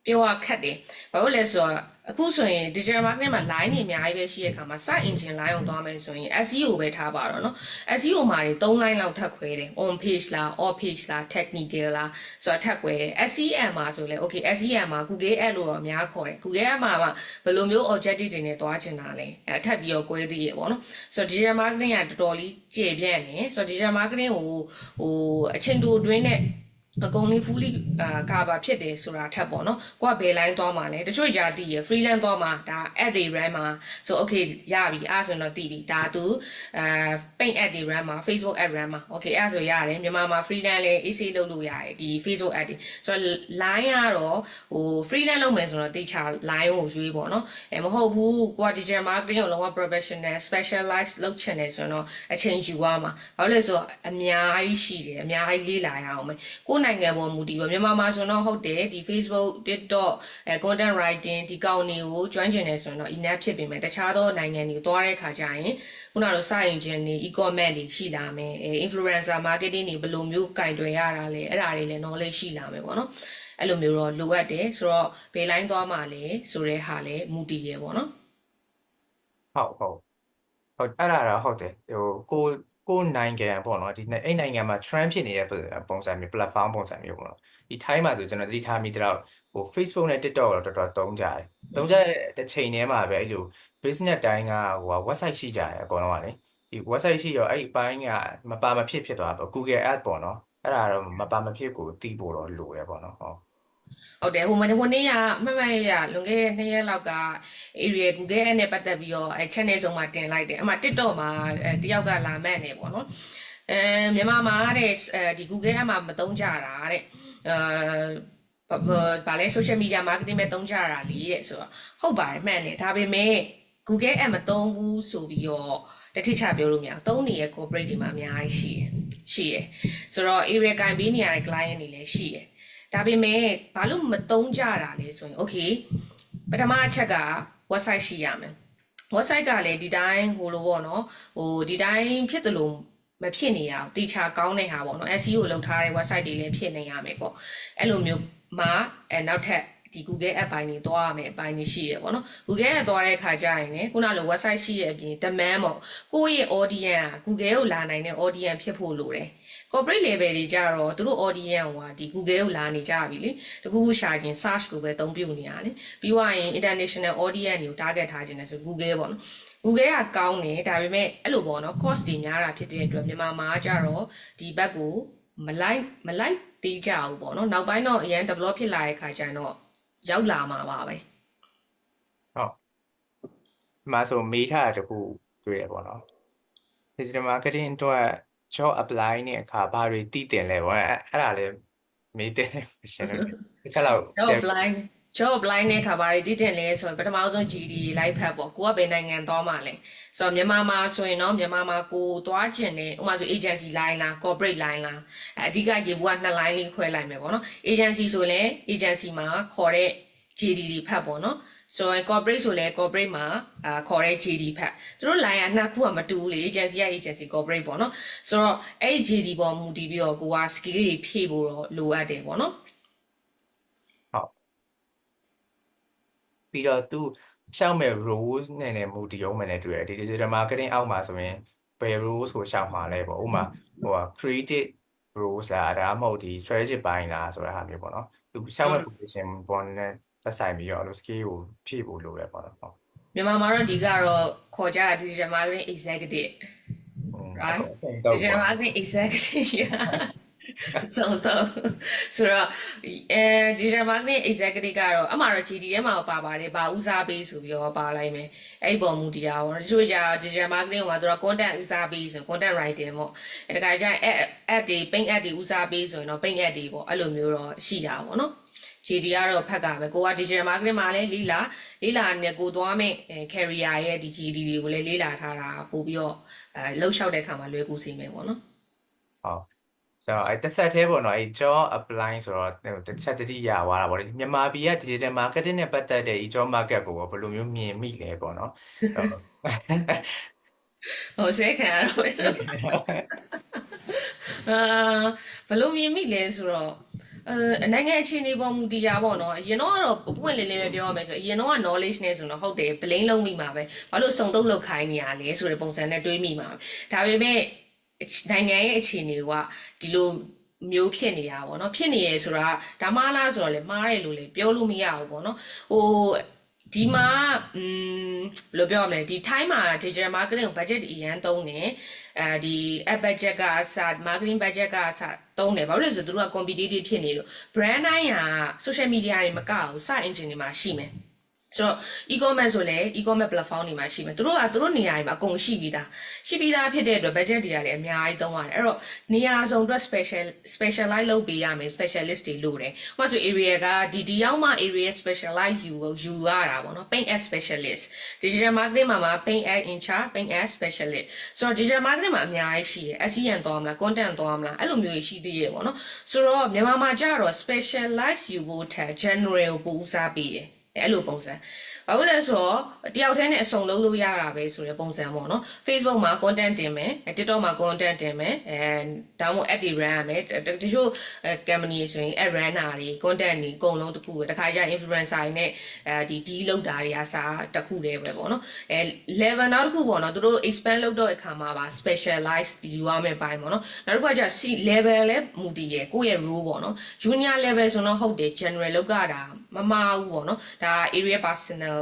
ပြောရခက်တယ်ဘာလို့လဲဆိုတော့အခုဆိုရင် digital marketing မှာ line တွေအများကြီးပဲရှိတဲ့အခါမှာ search engine line ကိုသွားမယ်ဆိုရင် SEO ပဲထားပါတော့เนาะ SEO မှာတွေ3 line လောက်ထပ်ခွဲတယ် on page လား off page လား technical လားဆိုတာထပ်ခွဲတယ် SEM မှာဆိုလဲ okay SEM မှာ Google Ad လို့တော့အများခေါ်တယ် Google Ad မှာဘယ်လိုမျိုး objective တွေနဲ့သွားချင်တာလဲထပ်ပြီးတော့꿰သေးရပေါ့เนาะဆိုတော့ digital marketing ကတော်တော်လေးကျယ်ပြန့်နေဆိုတော့ digital marketing ကိုအချိန်တိုတွင်းနဲ့အကုန်လုံး fully cover ဖြစ်တယ်ဆိုတာထပ်ပေါ့နော်ကိုကဘယ် line သွားမှာလဲတချို့ကြာသိရ freelance သွားမှာဒါ ad တွေ run မှာဆို okay ရပြီအဲ့ဆိုတော့သိပြီဒါသူpaid ad တွေ run မှာ Facebook ad run မှာ okay အဲ့ဆိုရတယ်မြန်မာမှာ freelance လဲ AC လုပ်လို့ရတယ်ဒီ Facebook ad တွေဆိုတော့ line ကတော့ဟို freelance လုပ်မယ်ဆိုတော့တေချာ line ကိုရွေးပေါ့နော်မဟုတ်ဘူးကိုက digital marketing ကိုလုံးဝ professional specialize လုပ်ချင်တယ်ဆိုတော့အချိန်ယူရမှာဘာလို့လဲဆိုတော့အများကြီးရှိတယ်အများကြီးလေ့လာရအောင်မယ်ကိုနိုင်ငံပေါ်မူတည်ပါမြန်မာမှာဆိုတော့ဟုတ်တယ်ဒီ Facebook TikTok content writing ဒီကောင်းတွေကိုကျွမ်းကျင်နေဆိုတော့ enough ဖြစ်ပေမဲ့တခြားသောနိုင်ငံတွေသွားတဲ့ခါကျရင်ခုနကစရင်ချင်းတွေ e-commerce တွေရှိလာမယ်influencer marketing တွေဘယ်လိုမျိုးကင်တွယ်ရတာလဲအဲ့ဒါတွေလည်း knowledge ရှိလာမယ်ပေါ့နော်အဲ့လိုမျိုးတော့လိုအပ်တယ်ဆိုတော့ဘယ် line သွားမှာလဲဆိုတဲ့ဟာလည်းမူတည်ရပေါ့နော်ဟုတ်အဲ့ဒါတော့ဟုတ်တယ်ဟိုကိုနိုင်ငံပေါ့နော်ဒီအဲ့နိုင်ငံမှာ trend ဖြစ်နေတဲ့ပုံစံမျိုး platform ပုံစံမျိုးပေါ့နော်ဒီ time မှာဆိုကျွန်တော်သတိထားမိတော့ဟို Facebook နဲ့ TikTok တော့တော်တော်သုံးကြတယ်သုံးကြတဲ့တစ်ချိန်တည်းမှာပဲအဲ့လို business တိုင်းကဟို website ရှိကြတယ်အကုန်လုံးကလေဒီ website ရှိတော့အဲ့အပိုင်းကမပါမဖြစ်သွားပေါ့ Google Ads ပေါ့နော်အဲ့ဒါတော့မပါမဖြစ်ကိုတီးဖို့တော့လိုရပေါ့နော်ဟုတ်တယ်ဟိုနေ့ကမှတ်ရလွန်ခဲ့တဲ့2 ရက်လောက်က area Google Ad နဲ့ပတ်သက်ပြီးတော့channel ဆုံးမှာတင်လိုက်တယ်အမှ TikTok မှာတယောက်ကလာမှတ်နေပေါ့နော်မြန်မာမှာတဲ့ဒီ Google Ad မှာမသုံးကြတာတဲ့ဗာလဲ social media marketing ပဲသုံးကြတာလေတဲ့ဆိုတော့ဟုတ်ပါတယ်မှန်တယ်ဒါပေမဲ့ Google Ad မသုံးဘူးဆိုပြီးတော့တတိချပြောလို့မရဘူးသုံးနေတဲ့ corporate တွေမှာအများကြီးရှိတယ်ဆိုတော့ area ကင်ပေးနေရတဲ့ client တွေလည်းရှိတယ်ဒါပေမဲ့ဘာလို့မသုံးကြတာလဲဆိုရင် okay ပထမအချက်က website ရှိရမယ် website ကလည်းဒီတိုင်းဟိုလိုပေါ့နော်ဟိုဒီတိုင်းဖြစ်တယ်လို့မဖြစ်နေရအောင်တေချာကောင်းတဲ့ဟာပေါ့နော် SEO ကိုလုပ်ထားတဲ့ website တွေလည်းဖြစ်နေရမယ်ပေါ့အဲ့လိုမျိုးမှာနောက်ထပ်ဒီ Google App ပိုင်းတွေသွားရမယ်အပိုင်းတွေရှိရပေါ့နော် Google App သွားတဲ့အခါကျရင်လည်းခုနလို website ရှိရဲ့အပြင် demand ပေါ့ကိုယ့်ရဲ့ audience က Google ကိုလာနိုင်တဲ့ audience ဖြစ်ဖို့လိုတယ် corporate level တွေကြတော့သူတို့ audience ဟိုဒီ Google ကိုလာနေကြပြီလေတခုခုရှာခြင်း search ကိုပဲအသုံးပြုနေရလေပြီးွားရင် international audience တွေကို target ထားခြင်းလဲဆို Google ပေါ့နော် Google ကကောင်းတယ်ဒါပေမဲ့အဲ့လိုပေါ့နော် cost တွေများတာဖြစ်တဲ့အတွက်မြန်မာမှာကြတော့ဒီဘက်ကိုမလိုက်သေးကြဘူးပေါ့နော်နောက်ပိုင်းတော့အရင် develop ဖြစ်လာတဲ့ခါကျရင်တော့ရောက်လာမှာပါပဲဟုတ်မှာဆိုမေးထားတာတခုတွေ့ရပေါ့နော် digital marketing အတွက် job apply နဲ့အခါဘာတွေတည်တင်လဲပေါ့အဲ့ဒါလည်းမေးတဲ့ question လို့တစ်ချက်လောက် job apply နဲ့ခါပါရီတည်တင်လဲဆိုရင်ပထမဆုံး GD လိုက်ဖတ်ပေါ့ကိုကဘယ်နိုင်ငံသွားမှာလဲဆိုတော့မြန်မာမှာဆိုရင်တော့မြန်မာမှာကိုသွားကျင်တယ်ဥပမာဆို agency line လား corporate line လားအဓိကရေဘူးက2 line လေးခွဲလိုက်မယ်ပေါ့နော် agency ဆိုရင် agency မှာခေါ်တဲ့ JD တွေဖတ်ပေါ့နော်ဆိုရင် corporate ဆိုလဲ corporate မှာခေါ်တဲ့ JD ဖတ်သူတို့ line ကနှစ်ခုကမတူဘူးလေ agency က agency corporate ပေါ့နော်ဆိုတော့အဲ့ဒီ JD ပေါ်မူတည်ပြီးတော့ကိုက skill တွေဖြည့်ဖို့တော့လိုအပ်တယ်ပေါ့နော်ပြီးတော့သူရှောက်မဲ့ rules နဲ့လည်းမူတည်အောင်မယ်နဲ့တွေ့ရတယ်ဒီ digital marketing အောက်မှာဆိုရင်ဘယ် rules ကိုရှောက်မှာလဲပေါ့ဥပမာဟို creative rules လားဒါမှမဟုတ်ဒီ strategic ပိုင်းလားဆိုတာဟာမျိုးပေါ့နော်သူရှောက်မဲ့ position ပေါ်နဲ့သက်ဆိုင်ပြီးတော့အဲ့လို skill ကိုဖြည့်ဖို့လိုရပေါ့နော်မြန်မာမှာတော့ဒီကတော့ခေါ်ကြတာ digital marketing executive right digital marketing executive ဆုံးတော့ဆိုတော့digital marketing executive ကတော့အမှားတော့ GD ထဲမှာပါပါတယ်ဘာဦးစားပေးဆိုပြီးတော့ပါလိုက်မယ်အဲ့ဒီပုံမူတရားပေါ့တချို့ကြတော့ digital marketing မှာသူတို့ content ဦးစားပေးဆို content writing ပေါ့အဲတခါကျရင် ad တွေ paid ad တွေဦးစားပေးဆိုရင်တော့ paid ad တွေပေါ့အဲ့လိုမျိုးတော့ရှိတာပေါ့နော် GD ကတော့ဖက်ကပဲကိုက digital marketing မှာလည်းလေးလာနဲ့ကိုသွားမဲ့ career ရဲ့ဒီ GD တွေကိုလည်းလေးလာထားတာပို့ပြီးတော့လှုပ်လျှောက်တဲ့ခါမှာလွယ်ကူစေမယ်ပေါ့နော် ဟုတ်ဆိုတော့အဲ့တစ်ဆက်သေးပေါ့နော်အဲ့ job apply ဆိုတော့တစ်ချက်တတိယသွားတာပေါ့လေမြန်မာပြည်က digital marketing နဲ့ပတ်သက်တဲ့ဒီ job market ကိုဘယ်လိုမျိုးမြင်မိလဲပေါ့နော်ဟိုဆဲခံရတော့ဘယ်လိုမြင်မိလဲဆိုတော့နိုင်ငံအခြေအနေပေါ်မူတည်တာပေါ့နော်အရင်တော့ပွင့်လင်းလင်းပဲပြောရမယ်ဆိုအရင်တော့ knowledge နဲ့ဆိုတော့ဟုတ်တယ် blame လုံးမိမှာပဲဘာလို့စုံတုပ်လောက်ခိုင်းနေရလဲဆိုတဲ့ပုံစံနဲ့တွေးမိမှာဒါပေမဲ့နိုင်ငံရဲ့အခြေအနေကဒီလိုမျိုးဖြစ်နေတာပေါ့နော်ဖြစ်နေရဆိုတာဒါမှလားဆိုတော့လေမှားတယ်လို့လေပြောလို့မရဘူးပေါ့နော်ဟိုဒီမှာဘယ်လိုပြောရမလဲဒီ time မှာ digital marketing ကို budget အရင်သုံးတယ်ဒီ ad budget ကအစ marketing budget ကအစသုံးတယ်ဘာလို့လဲဆိုတော့သူတို့က competitive ဖြစ်နေလို့ brand တိုင်းက social media တွေမကဘူး search engine တွေမှာရှိမယ်ဆိုတော့ e-commerce ဆိုလည်း e-commerce platform တွေမှာရှိမယ်သူတို့နေရာတွေမှာအကုန်ရှိပြီးသားဖြစ်တဲ့အတွက် budget တွေကလည်းအများကြီးသုံးရတယ်အဲ့တော့နေရာစုံအတွက် specialize လုပ်ပေးရမယ် specialist တွေလို့တယ်ဟိုမှာဆို area ကဒီရောက်မှ area specialize ယူရတာပေါ့နော် paid ad specialist digital marketing မှာ paid ad in charge paid ad specialist ဆိုတော့ digital marketing မှာအများကြီးရှိတယ် SEM သွားမလား content သွားမလားအဲ့လိုမျိုးရှိသေးတယ်ပေါ့နော်ဆိုတော့မြန်မာမှာကျတော့ specialize ယူဖို့ထက် general ကိုပိုဦးစားပေးတယ်အဲ့လိုပုံစံဘာလို့လဲဆိုတော့တယောက်တည်းနဲ့အစုံလုံးလို့ရတာပဲဆိုတဲ့ပုံစံပေါ့နော် Facebook မှာ content တင်မယ် TikTok မှာ content တင်မယ်ဒါမှမဟုတ် ad တွေ run ရမယ်တချို့ company ဆိုရင် ad runner တွေ content တွေအကုန်လုံးတစ်ခုပဲတခါကျ influencer တွေနဲ့ဒီ deal လုပ်တာတွေအစားတစ်ခုတည်းပဲပေါ့နော်level နောက်တစ်ခုပေါ့နော်သူတို့ expand လုပ်တော့အခါမှာပါ specialize ယူရမယ်ပိုင်းပေါ့နော်နောက်တစ်ခုကကျ C level လဲမူတည်ရကိုယ့်ရဲ့ role ပေါ့နော် junior level ဆိုတော့ဟုတ်တယ် general လောက်ကတာမမဘူးပေါ့နော်ဒါ area personal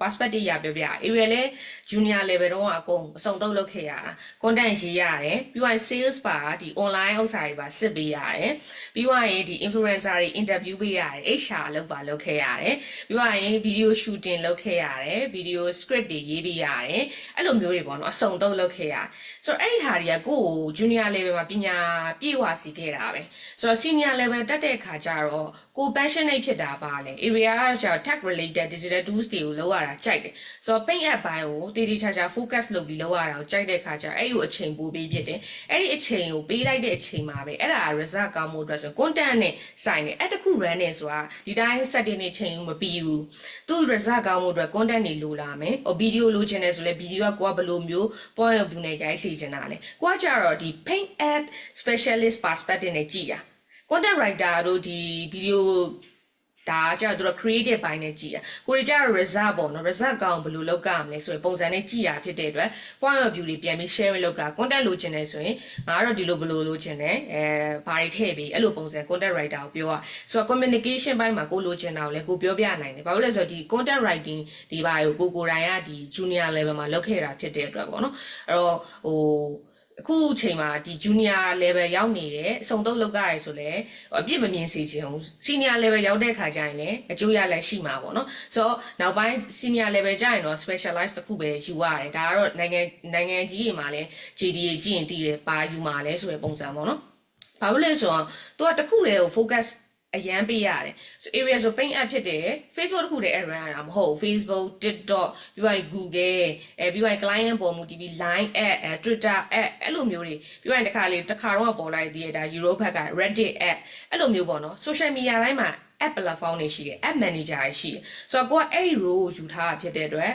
perspective ရပြောပြ area လဲ junior level တော့အကုန်အစုံတော့လုပ်ခဲ့ရတာ content ရေးရတယ်ပြီးတော့ sales ပါဒီ online ဥစ္စာတွေပါစစ်ပေးရတယ်ပြီးတော့ရင်ဒီ influencer တွေ interview ပေးရတယ် HR လုပ်ခဲ့ရတယ်ပြီးတော့ရင် video shooting လုပ်ခဲ့ရတယ် video script တွေရေးပေးရတယ်အဲ့လိုမျိုးတွေပေါ့နော်အစုံတော့လုပ်ခဲ့ရတယ်ဆိုတော့အဲ့ဒီဟာတွေကကိုယ့်ကို junior level မှာပညာပြည့်ဝစီခဲ့တာပဲဆိုတော့ senior level တက်တဲ့အခါကျတော့ကို passionate ဖြစ်တာပါလေ area ကကျတော့ tech related digital tools တွေကိုလုပ်ရတာကြိုက်တယ်ဆိုတော့ paint app ဘိုင်းကိုတေးသေးချာချာ focus လုပ်ပြီးလုပ်ရတာကိုကြိုက်တဲ့အခါကျတော့အဲ့ဒီကိုအချိန်ပိုပေးဖြစ်တယ်အဲ့ဒီအချိန်ကိုပေးလိုက်တဲ့အချိန်မှာပဲအဲ့ဒါ result ကောင်းမှုအတွက်ဆို content နဲ့ဆိုင်တယ်အဲ့တခု run နေဆိုတာဒီတိုင်း setting နေချိန်မပြီးဘူးသူ result ကောင်းမှုအတွက် content တွေလိုလာမယ်ဟို video လိုချင်တယ်ဆိုလဲ video ကကိုကဘယ်လိုမျိုး point of view နဲ့ရိုက်စီချင်တာလဲကိုကကျတော့ဒီ paint app specialist perspective နဲ့ကြည့်တာ content writer တို့ဒီ video ဒါကြတော့သူတို့ creative ဘိုင်းနဲ့ကြည့်တာကိုတွေကြတော့ result ပေါ့နော် result ကောင်းဘယ်လိုလုပ်ကြမလဲဆိုရင်ပုံစံနဲ့ကြည့်ရဖြစ်တဲ့အတွက် point of view တွေပြန်ပြီး share လုပ်ကြ content လိုချင်တယ်ဆိုရင်ငါကတော့ဒီလိုဘယ်လိုလိုချင်တယ်ဘာတွေထည့်ပြီးအဲ့လိုပုံစံ content writer ကိုပြောရဆိုတော့ communication ဘိုင်းမှာကိုလိုချင်တာကိုလည်းကိုပြောပြနိုင်တယ်ဘာလို့လဲဆိုတော့ဒီ content writing ဒီဘာကိုကိုတိုင်ကဒီ junior level မှာလုပ်ခဲ့တာဖြစ်တဲ့အတွက်ပေါ့နော်အဲ့တော့ဟိုအခုချိန်မှာဒီ junior level ရောက်နေတယ်အစုံတော့လောက်ကြရဲဆိုလဲအပြစ်မမြင်စေချင်ဘူး senior level ရောက်တဲ့ခါကျရင်လည်းအကျိုးရလည်းရှိမှာပေါ့နော်ဆိုတော့နောက်ပိုင်း senior level ကျရင်တော့ specialize တစ်ခုပဲယူရတယ်ဒါကတော့နိုင်ငံကြီးတွေမှာလည်း JDA ကြည့်ရင်တည်တယ်ပါယူမှာလဲဆိုတဲ့ပုံစံပေါ့နော်ဘာလို့လဲဆိုတော့သူကတစ်ခုတည်းကို focus အရန်ပေးရတယ်ဆို area ဆို paint app ဖြစ်တယ် Facebook တခုတည်း run ရတာမဟုတ် Facebook TikTok ပြီးတော့ Google ပြီးတော့ client ပေါ်မူတည်ပြီး Line app Twitter app အဲ့လိုမျိုးတွေပြီးတော့တခါတော့ပေါ်လိုက်သေးတယ်ဒါ Europe ဘက်က Reddit app အဲ့လိုမျိုးပေါ့နော် social media တိုင်းမှာ app platform တွေရှိတယ် app manager တွေရှိတယ်ဆိုတော့ကိုကအဲ့ဒီ role ကိုယူထားတာဖြစ်တဲ့အတွက်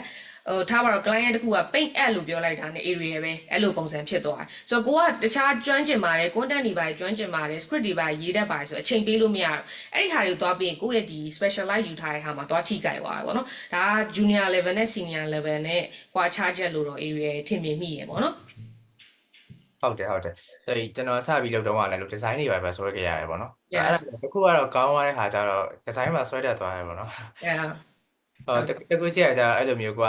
ထားပါတော့ client တခုက paint ad လို့ပြောလိုက်တာနဲ့ area ပဲအဲ့လိုပုံစံဖြစ်သွားတယ်ဆိုတော့ကိုကတခြားကျွမ်းကျင်ပါတယ် content တွေပါကျွမ်းကျင်ပါတယ် script တွေပါရေးတတ်ပါတယ်ဆိုအချိန်ပေးလို့မရတော့အဲ့ဒီဟာတွေကိုသွားပြီးရင်ကိုယ့်ရဲ့ဒီ specialize ယူထားတဲ့ဟာမှာသွားထိကြိုက်သွားတယ်ပေါ့နော်ဒါက junior level နဲ့ senior level နဲ့ကွာခြားချက်လို့တော့ area ထင်မြင်မိရပေါ့နော်ဟုတ်တယ်ဆိုကျွန်တော်စပြီးလုပ်တော့လည်းလို့ design တွေပဲဆွဲခဲ့ရတယ်ပေါ့နော်အဲ့ဒါတခုကတော့ကောင်းသွားတဲ့ဟာကျတော့ design မှာဆွဲတတ်သွားတယ်ပေါ့နော်တကူကြီးကကြအဲ့လိုမျိုးက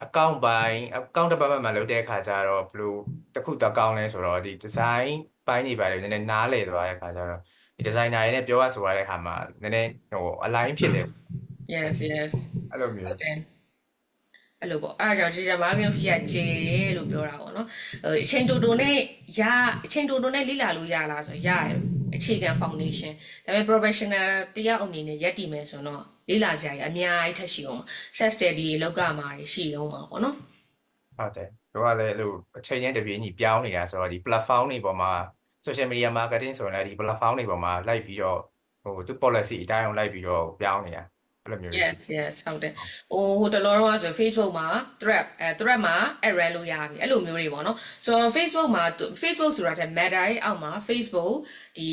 အကောင့်ပိုင်းအကောင့်တစ်ပတ်မှလုပ်တဲ့အခါကျတော့ဘယ်လိုတခုတော့ကောင်းလဲဆိုတော့ဒီ design ပိုင်းနေပါတယ်နည်းနည်းနားလေသွားတဲ့ခါကျတော့ဒီဒီဇိုင်နာတွေနဲ့ပြောရဆိုရတဲ့ခါမှာနည်းနည်းဟို align ဖြစ်တယ် yes yes အဲ့လိုမျိုးဟုတ်တယ်အဲ့လိုပေါ့အဲ့ဒါကြောင့် digital marketing fee ကကျေတယ်လို့ပြောတာပေါ့နော်အချိန်တိုတိုနဲ့အချိန်တိုတိုနဲ့လေ့လာလို့ရလားဆိုတော့ရတယ်အခြေခံ foundation ဒါပေမဲ့ professional တရားအနေနဲ့ရပ်တည်မယ်ဆိုတော့လေ့လာစရာကြီးအများကြီးထပ်ရှိအောင် set study လောက်ကမှာရှိအောင်ပါပေါ့နော်ဟုတ်တယ်တို့ကလည်းအဲ့လိုအချိန်ချင်းတစ်ပြေးညီပြောင်းနေတာဆိုတော့ဒီ platform တွေပေါ်မှာ social media marketing ဆိုရင်လည်းဒီ platform တွေပေါ်မှာလိုက်ပြီးတော့ဟိုသူ policy အတိုင်းအောင်လိုက်ပြီးတော့ပြောင်းနေတာအဲ့လိုမျိုးရှိ yes yes ဟုတ်တယ်ဟိုတလောတော့ဆို Facebook မှာ thread မှာ add လို့ရပြီအဲ့လိုမျိုးတွေပေါ့နော်ဆိုတော့ Facebook မှာ Facebook ဆိုတာတဲ့ Meta ရဲ့အောက်မှာ Facebook ဒီ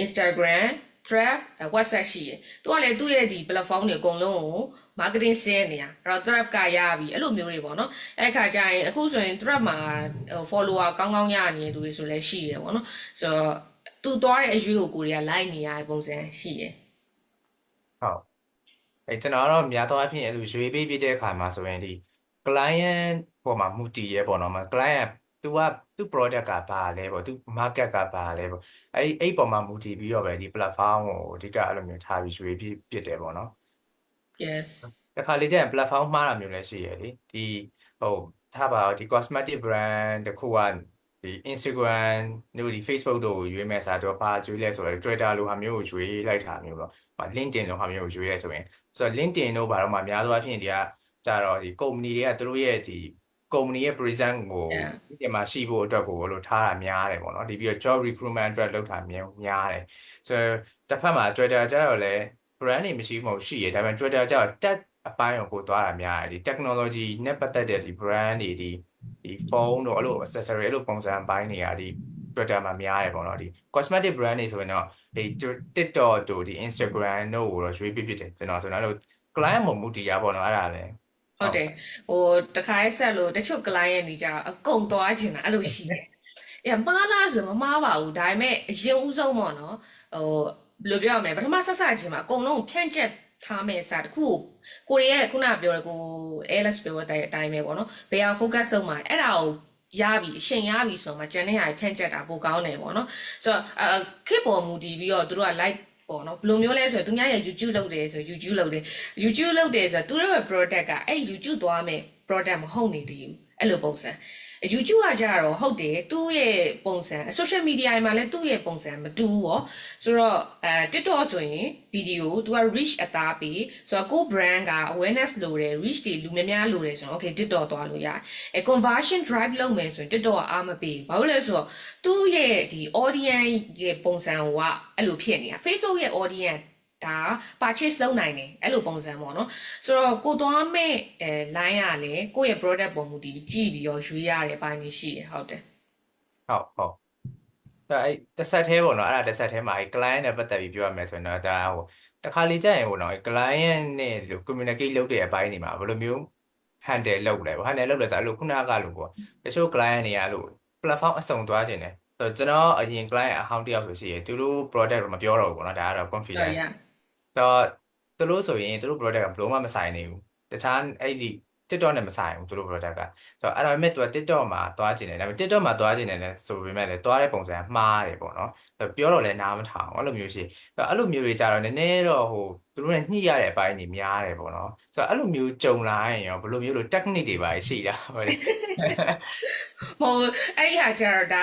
Instagram thread WhatsApp ရှိတယ်သူကလည်းသူ့ရဲ့ဒီ platform တွေအကုန်လုံးကို marketing ဆင်းနေတာအဲ့တော့ thread ကရပြီအဲ့လိုမျိုးတွေပေါ့နော်အဲ့ခါကျရင်အခုဆိုရင် thread မှာ follower ကောင်းကောင်းရနေတဲ့သူတွေဆိုလည်းရှိတယ်ပေါ့နော်ဆိုတော့သူသွားတဲ့အရွေးကိုကိုယ်တွေက like နေရတဲ့ပုံစံရှိတယ်ဟုတ်ကျွန်တော်ကတော့များသောအားဖြင့်အဲ့လိုရွေးပေးပြတဲ့အခါမှာဆိုရင်ဒီ client ပေါ်မှာမူတည်ရဲပေါ့နော် client သူ product ကဘာလဲပေါ့သူ market ကဘာလဲပေါ့အဲ့ပေါ်မှာမူတည်ပြီးတော့ပဲဒီ platform ကိုအဓိကအဲ့လိုမျိုးထားပြီးရွေးပြတယ်ပေါ့နော် yes တခါလေကျရင် platform မှားတာမျိုးလည်းရှိရလေဒီဟိုထားပါတော့ဒီ cosmetic brand တခုကဒီ Instagram တို့ဒီ Facebook တို့ကိုရွေးမဲ့စားတော့ဘာရွေးလဲဆိုတော့ Twitter လိုဟာမျိုးကိုရွေးလိုက်တာမျိုးပေါ့ LinkedIn လိုဟာမျိုးကိုရွေးရဲဆိုရင်ဆိုတော့ LinkedIn တို့ဘာတော့မှများသောအားဖြင့်ဒီကကြတော့ဒီ company တွေကသူတို့ရဲ့ဒီ company ရဲ့ present ကိုဒီမှာရှိဖို့အတွက်ကိုလို့ထားတာများတယ်ပေါ့နော်ဒီပြီးတော့ job recruitment အတွက်လုပ်တာများတယ်ဆိုတော့တစ်ဖက်မှာ Twitter ကြတော့လည်း brand တွေမရှိဘူးမဟုတ်ရှိရဒါပေမဲ့ Twitter ကြတော့ tech အပိုင်းကိုသွားတာများတယ်ဒီ technology နဲ့ပတ်သက်တဲ့ဒီ brand တွေဒီ phone တို့အဲ့လို accessory အဲ့လိုပုံစံပိုင်းတွေကဒီ Twitter မှာများတယ်ပေါ့နော်ဒီ cosmetic brand တွေဆိုရင်တော့ဒီ TikTok တို့ဒီ Instagram တို့ကိုတော့ရွေးပြတယ်ကျွန်တော်ဆိုတော့အဲ့လို client မူတည်ရပေါ့နော်အဲ့ဒါလည်းဟုတ်တယ်ဟိုတခါရဲဆက်လို့တချို့ client တွေကြတော့အကုန်သွားချင်တာအဲ့လိုရှိတယ်မှားလားဆိုမမှားပါဘူးဒါပေမဲ့အရင်ဦးဆုံးပေါ့နော်ဘယ်လိုပြောရမလဲပထမဆက်ချင်းမှာအကုန်လုံးဖြန့်ကျက်ထားမယ့်စာတစ်ခုကိုရီးယားခုနပြောရကို ALS ပြောတဲ့အတိုင်းပဲပေါ့နော်ဘယ်ဟာ focus လုပ်မှာအဲ့ဒါကိုရပြီအချိန်ရပြီဆိုမှကျန်တဲ့ဟာဖြန့်ကျက်တာပိုကောင်းတယ်ပေါ့နော်ဆိုတော့ခေတ်ပေါ်မူတည်ပြီးတော့သူတို့က like ပေါ့နော်ဘယ်လိုမျိုးလဲဆိုတော့သူများရဲ့ YouTube လုပ်တယ်ဆို YouTube လုပ်တယ် YouTube လုပ်တယ်ဆိုတော့သူတို့ရဲ့ product ကအဲ့ YouTube သွားမယ် product မဟုတ်နေသေးဘူးအဲ့လိုပုံစံ YouTube ကကြတော့ဟုတ်တယ်သူ့ရဲ့ပုံစံ social media မှာလည်းသူ့ရဲ့ပုံစံမတူဘူးရောဆိုတော့TikTok ဆိုရင် video သူက reach အသားပေးဆိုတော့ကို brand က awareness လိုတယ် reach တွေလူများများလိုတယ်ဆိုတော့ okay TikTok သွားလို့ရတယ်conversion drive လုပ်မယ်ဆိုရင် TikTok ကအားမပေးဘူးဘာလို့လဲဆိုတော့သူ့ရဲ့ဒီ audience ရဲ့ပုံစံကအဲ့လိုဖြစ်နေတာ Facebook ရဲ့ audience ဒါ purchase လုပ်နိုင်တယ်အဲ့လိုပုံစံပေါ့နော်ဆိုတော့ကိုသွားမဲ့line ကလည်းကိုယ့်ရဲ့ product ပုံမူတည်ကြည့်ပြီးတော့ရွေးရတဲ့အပိုင်းကြီးရှိတယ်ဟုတ်တယ်ဟုတ်အဲ့တစ်ဆက်သေးပေါ့နော်အဲ့ဒါတစ်ဆက်သေးမှာအဲ့ client နဲ့ပတ်သက်ပြီးပြောရမယ်ဆိုရင်တော့ဒါဟိုတခါလေကြာရင်ပေါ့နော်အဲ့ client နဲ့ဒီ communicate လုပ်တဲ့အပိုင်းတွေမှာဘယ်လိုမျိုး handle လုပ်လဲပေါ့ handle လုပ်လဲဆိုအဲ့လိုခုနကလို့ပေါ့တချို့ client တွေကအဲ့လို platform အစုံသွားခြင်းတယ်ဆိုတော့ကျွန်တော်အရင် client အဟောင်းတယောက်ဆိုရှိရသူတို့ product တော့မပြောတော့ဘူးပေါ့နော်ဒါကတော့ confidence တော့သူတို့ဆိုရင်သူတို့ product ကဘယ်လိုမှမဆိုင်နေဘူးတခြားအဲ့ဒီ TikTok နဲ့မဆိုင်ဘူးသူတို့ product ကဆိုတော့အဲ့ဒါပေမဲ့သူက TikTok မှာသွားကျင်တယ်ဒါပေမဲ့ TikTok မှာသွားကျင်တယ်လဲဆိုပေမဲ့လည်းသွားတဲ့ပုံစံမှားတယ်ပေါ့နော်ပြောတော့လည်းနားမထောင်အဲ့လိုမျိုးရှိအဲ့လိုမျိုးတွေကြတော့နည်းနည်းတော့ဟိုသူတို့နဲ့ညှိရတဲ့အပိုင်းတွေများတယ်ပေါ့နော်ဆိုတော့အဲ့လိုမျိုးကြုံလာရင်ရောဘယ်လိုမျိုးလို့ technique တွေပါရှိတာဟုတ်တယ်မဟုတ်အဲ့ဒီဟာကျတော့ဒါ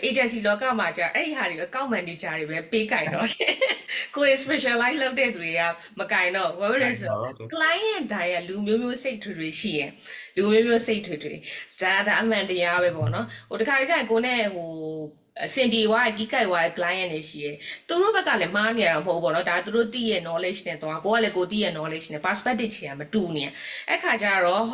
agency လောကမှာကျအဲ့ဒီဟာတွေ account manager တွေပဲပေးကင်တော့ရှင်ကိုယ် specialize လုပ်တဲ့သူတွေကမကင်တော့ဘာလို့လဲဆို client တိုင်းကလူမျိုးမျိုးစိတ်ထွေထွေရှိရယ်လူမျိုးမျိုးစိတ်ထွေထွေဒါအမှန်တရားပဲပေါ့နော်ဟိုတခါကျရင်ကိုနဲ့ဟိုအဆင်ပြေသွားကြီးကြိုက်သွားတဲ့ client တွေရှိရယ်သူတို့ဘက်ကလည်းမှားနေရတာမဟုတ်ဘူးပေါ့နော်ဒါသူတို့သိရဲ့ knowledge နဲ့သွားကိုကလည်းကိုသိရဲ့ knowledge နဲ့ perspective ချင်မတူနေအဲ့ခါကျတော့